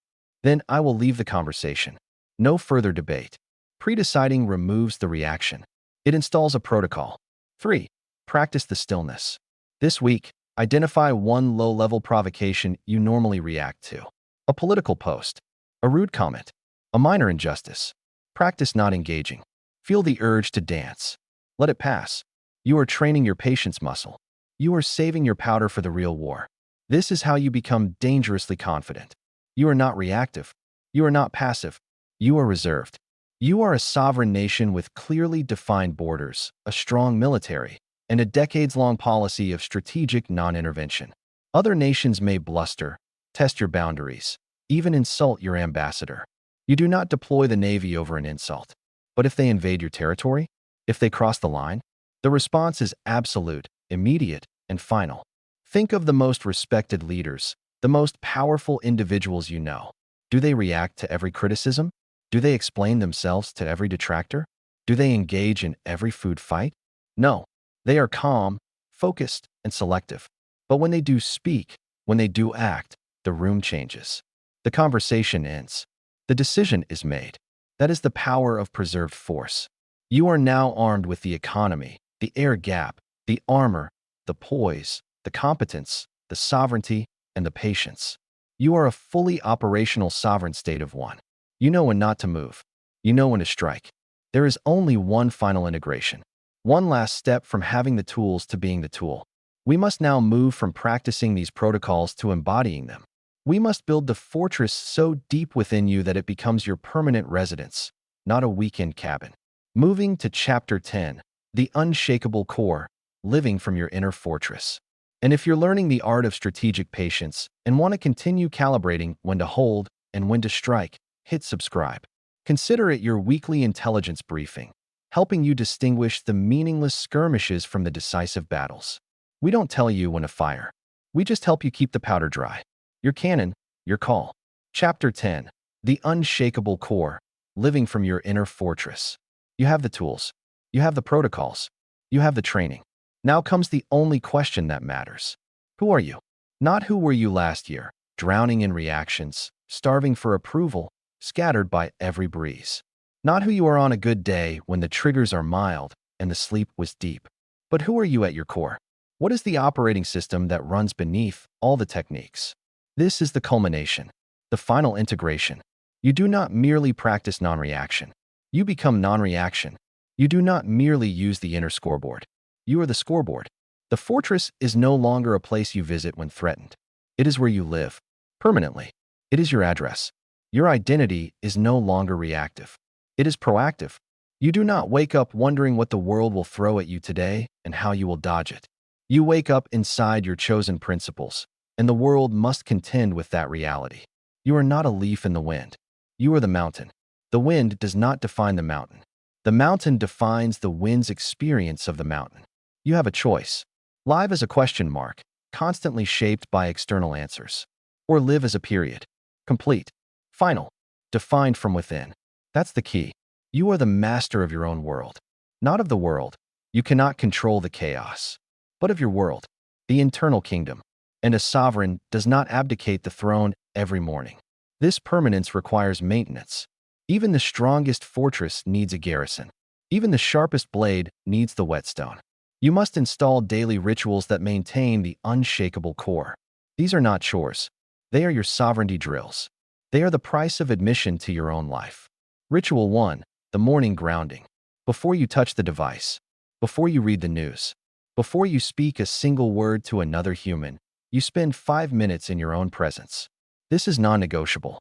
S1: Then I will leave the conversation. No further debate. Pre-deciding removes the reaction. It installs a protocol. 3. Practice the stillness. This week, identify one low-level provocation you normally react to. A political post, a rude comment, a minor injustice. Practice not engaging. Feel the urge to dance. Let it pass. You are training your patience muscle. You are saving your powder for the real war. This is how you become dangerously confident. You are not reactive. You are not passive. You are reserved. You are a sovereign nation with clearly defined borders, a strong military, and a decades-long policy of strategic non-intervention. Other nations may bluster, test your boundaries, even insult your ambassador. You do not deploy the Navy over an insult. But if they invade your territory, if they cross the line, the response is absolute, immediate, and final. Think of the most respected leaders, the most powerful individuals you know. Do they react to every criticism? Do they explain themselves to every detractor? Do they engage in every food fight? No. They are calm, focused, and selective. But when they do speak, when they do act, the room changes. The conversation ends. The decision is made. That is the power of preserved force. You are now armed with the economy, the air gap, the armor, the poise, the competence, the sovereignty, and the patience. You are a fully operational sovereign state of one. You know when not to move. You know when to strike. There is only one final integration. One last step from having the tools to being the tool. We must now move from practicing these protocols to embodying them. We must build the fortress so deep within you that it becomes your permanent residence, not a weekend cabin. Moving to Chapter 10, the unshakable core, living from your inner fortress. And if you're learning the art of strategic patience and want to continue calibrating when to hold and when to strike, hit subscribe. Consider it your weekly intelligence briefing, helping you distinguish the meaningless skirmishes from the decisive battles. We don't tell you when to fire. We just help you keep the powder dry. Your cannon, your call. Chapter 10, the unshakable core, living from your inner fortress. You have the tools. You have the protocols. You have the training. Now comes the only question that matters. Who are you? Not who were you last year, drowning in reactions, starving for approval, scattered by every breeze. Not who you are on a good day when the triggers are mild and the sleep was deep. But who are you at your core? What is the operating system that runs beneath all the techniques? This is the culmination, the final integration. You do not merely practice non-reaction. You become non-reaction. You do not merely use the inner scoreboard. You are the scoreboard. The fortress is no longer a place you visit when threatened. It is where you live, permanently. It is your address. Your identity is no longer reactive. It is proactive. You do not wake up wondering what the world will throw at you today and how you will dodge it. You wake up inside your chosen principles, and the world must contend with that reality. You are not a leaf in the wind. You are the mountain. The wind does not define the mountain. The mountain defines the wind's experience of the mountain. You have a choice. Live as a question mark, constantly shaped by external answers. Or live as a period. Complete. Final. Defined from within. That's the key. You are the master of your own world. Not of the world. You cannot control the chaos. But of your world. The internal kingdom. And a sovereign does not abdicate the throne every morning. This permanence requires maintenance. Even the strongest fortress needs a garrison. Even the sharpest blade needs the whetstone. You must install daily rituals that maintain the unshakable core. These are not chores. They are your sovereignty drills. They are the price of admission to your own life. Ritual 1, the morning grounding. Before you touch the device, before you read the news, before you speak a single word to another human, you spend 5 minutes in your own presence. This is non-negotiable.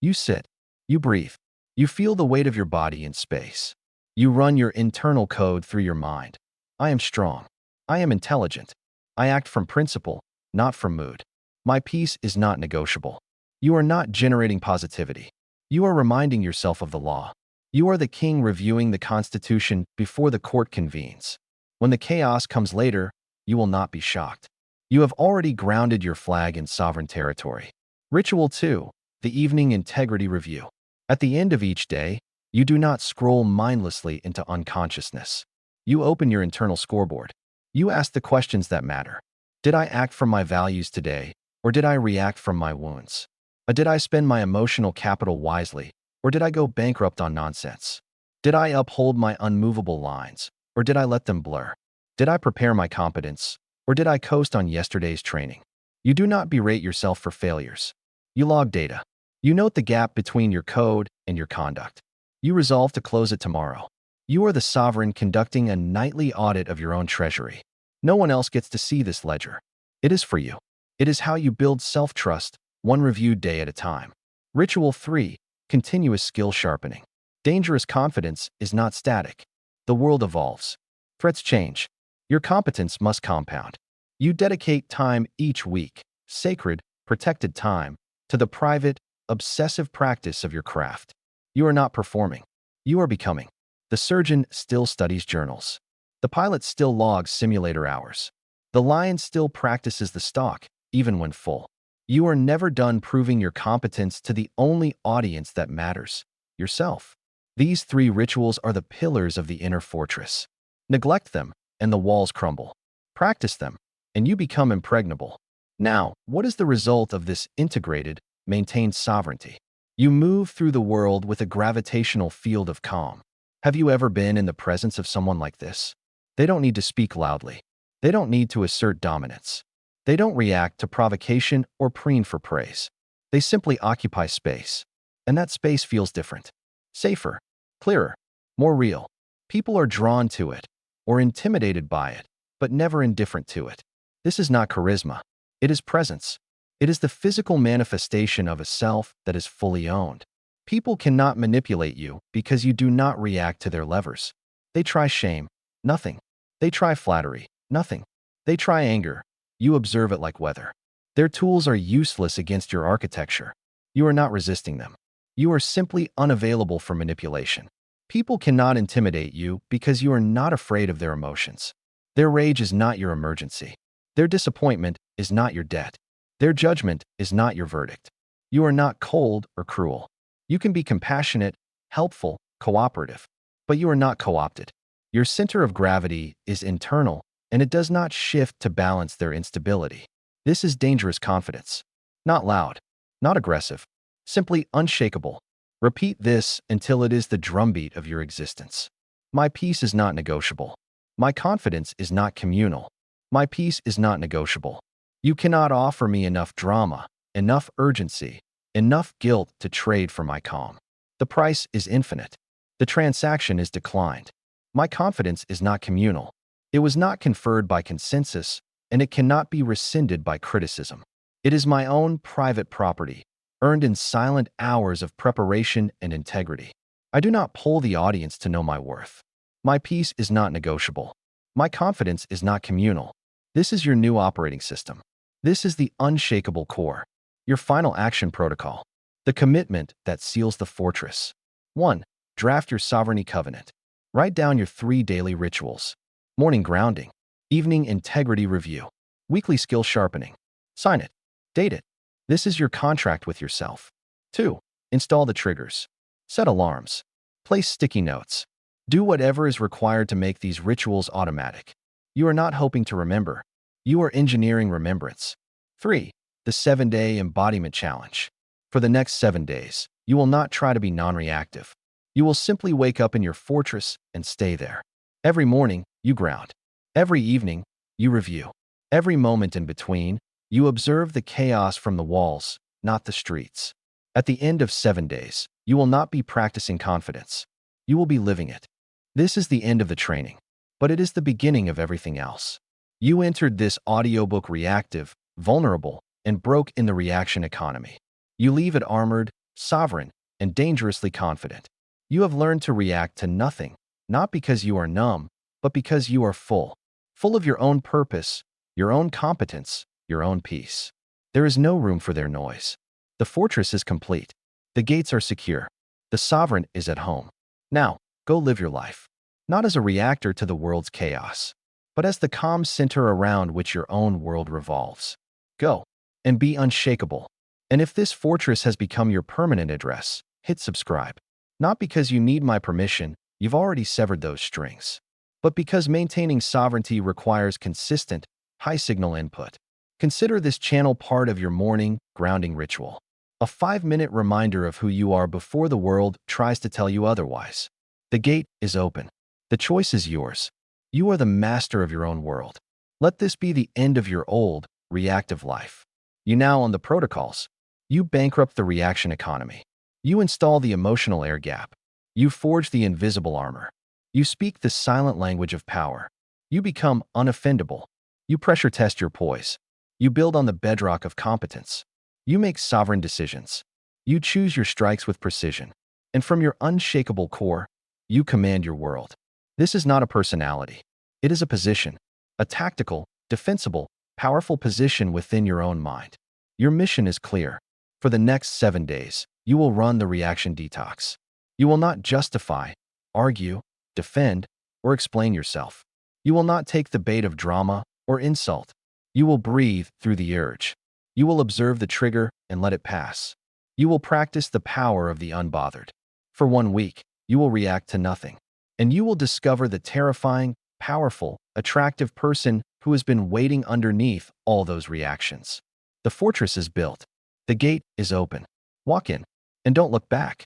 S1: You sit. You breathe. You feel the weight of your body in space. You run your internal code through your mind. I am strong. I am intelligent. I act from principle, not from mood. My peace is not negotiable. You are not generating positivity. You are reminding yourself of the law. You are the king reviewing the Constitution before the court convenes. When the chaos comes later, you will not be shocked. You have already grounded your flag in sovereign territory. Ritual 2, the evening integrity review. At the end of each day, you do not scroll mindlessly into unconsciousness. You open your internal scoreboard. You ask the questions that matter. Did I act from my values today, Or did I react from my wounds? Did I spend my emotional capital wisely? Or did I go bankrupt on nonsense? Did I uphold my unmovable lines? Or did I let them blur? Did I prepare my competence? Or did I coast on yesterday's training? You do not berate yourself for failures. You log data. You note the gap between your code and your conduct. You resolve to close it tomorrow. You are the sovereign conducting a nightly audit of your own treasury. No one else gets to see this ledger. It is for you. It is how you build self-trust, one reviewed day at a time. Ritual 3. Continuous skill sharpening. Dangerous confidence is not static. The world evolves. Threats change. Your competence must compound. You dedicate time each week, sacred, protected time, to the private, obsessive practice of your craft. You are not performing. You are becoming. The surgeon still studies journals. The pilot still logs simulator hours. The lion still practices the stalk, even when full. You are never done proving your competence to the only audience that matters, yourself. These 3 rituals are the pillars of the inner fortress. Neglect them, and the walls crumble. Practice them, and you become impregnable. Now, what is the result of this integrated, maintained sovereignty? You move through the world with a gravitational field of calm. Have you ever been in the presence of someone like this? They don't need to speak loudly. They don't need to assert dominance. They don't react to provocation or preen for praise. They simply occupy space. And that space feels different. Safer, clearer, more real. People are drawn to it, or intimidated by it, but never indifferent to it. This is not charisma. It is presence. It is the physical manifestation of a self that is fully owned. People cannot manipulate you because you do not react to their levers. They try shame, nothing. They try flattery, nothing. They try anger. You observe it like weather. Their tools are useless against your architecture. You are not resisting them. You are simply unavailable for manipulation. People cannot intimidate you because you are not afraid of their emotions. Their rage is not your emergency. Their disappointment is not your debt. Their judgment is not your verdict. You are not cold or cruel. You can be compassionate, helpful, cooperative, but you are not co-opted. Your center of gravity is internal, and it does not shift to balance their instability. This is dangerous confidence. Not loud, not aggressive, simply unshakable. Repeat this until it is the drumbeat of your existence. My peace is not negotiable. My confidence is not communal. My peace is not negotiable. You cannot offer me enough drama, enough urgency, enough guilt to trade for my calm. The price is infinite. The transaction is declined. My confidence is not communal. It was not conferred by consensus, and it cannot be rescinded by criticism. It is my own private property, earned in silent hours of preparation and integrity. I do not poll the audience to know my worth. My peace is not negotiable. My confidence is not communal. This is your new operating system. This is the unshakable core. Your final action protocol. The commitment that seals the fortress. 1. Draft your sovereignty covenant. Write down your 3 daily rituals. Morning grounding. Evening integrity review. Weekly skill sharpening. Sign it. Date it. This is your contract with yourself. 2. Install the triggers. Set alarms. Place sticky notes. Do whatever is required to make these rituals automatic. You are not hoping to remember. You are engineering remembrance. 3. The 7-day embodiment challenge. For the next 7 days, you will not try to be non-reactive. You will simply wake up in your fortress and stay there. Every morning, you ground. Every evening, you review. Every moment in between, you observe the chaos from the walls, not the streets. At the end of 7 days, you will not be practicing confidence. You will be living it. This is the end of the training, but it is the beginning of everything else. You entered this audiobook reactive, vulnerable, and broke in the reaction economy. You leave it armored, sovereign, and dangerously confident. You have learned to react to nothing, not because you are numb, but because you are full. Full of your own purpose, your own competence, your own peace. There is no room for their noise. The fortress is complete. The gates are secure. The sovereign is at home. Now, go live your life. Not as a reactor to the world's chaos, but as the calm center around which your own world revolves. Go, and be unshakable. And if this fortress has become your permanent address, hit subscribe. Not because you need my permission, you've already severed those strings, but because maintaining sovereignty requires consistent, high-signal input. Consider this channel part of your morning grounding ritual. A 5-minute reminder of who you are before the world tries to tell you otherwise. The gate is open. The choice is yours. You are the master of your own world. Let this be the end of your old, reactive life. You now own the protocols. You bankrupt the reaction economy. You install the emotional air gap. You forge the invisible armor. You speak the silent language of power. You become unoffendable. You pressure test your poise. You build on the bedrock of competence. You make sovereign decisions. You choose your strikes with precision. And from your unshakable core, you command your world. This is not a personality. It is a position, a tactical, defensible, powerful position within your own mind. Your mission is clear. For the next 7 days, you will run the reaction detox. You will not justify, argue, defend, or explain yourself. You will not take the bait of drama or insult. You will breathe through the urge. You will observe the trigger and let it pass. You will practice the power of the unbothered. For 1 week, you will react to nothing. And you will discover the terrifying, powerful, attractive person who has been waiting underneath all those reactions. The fortress is built. The gate is open. Walk in, and don't look back.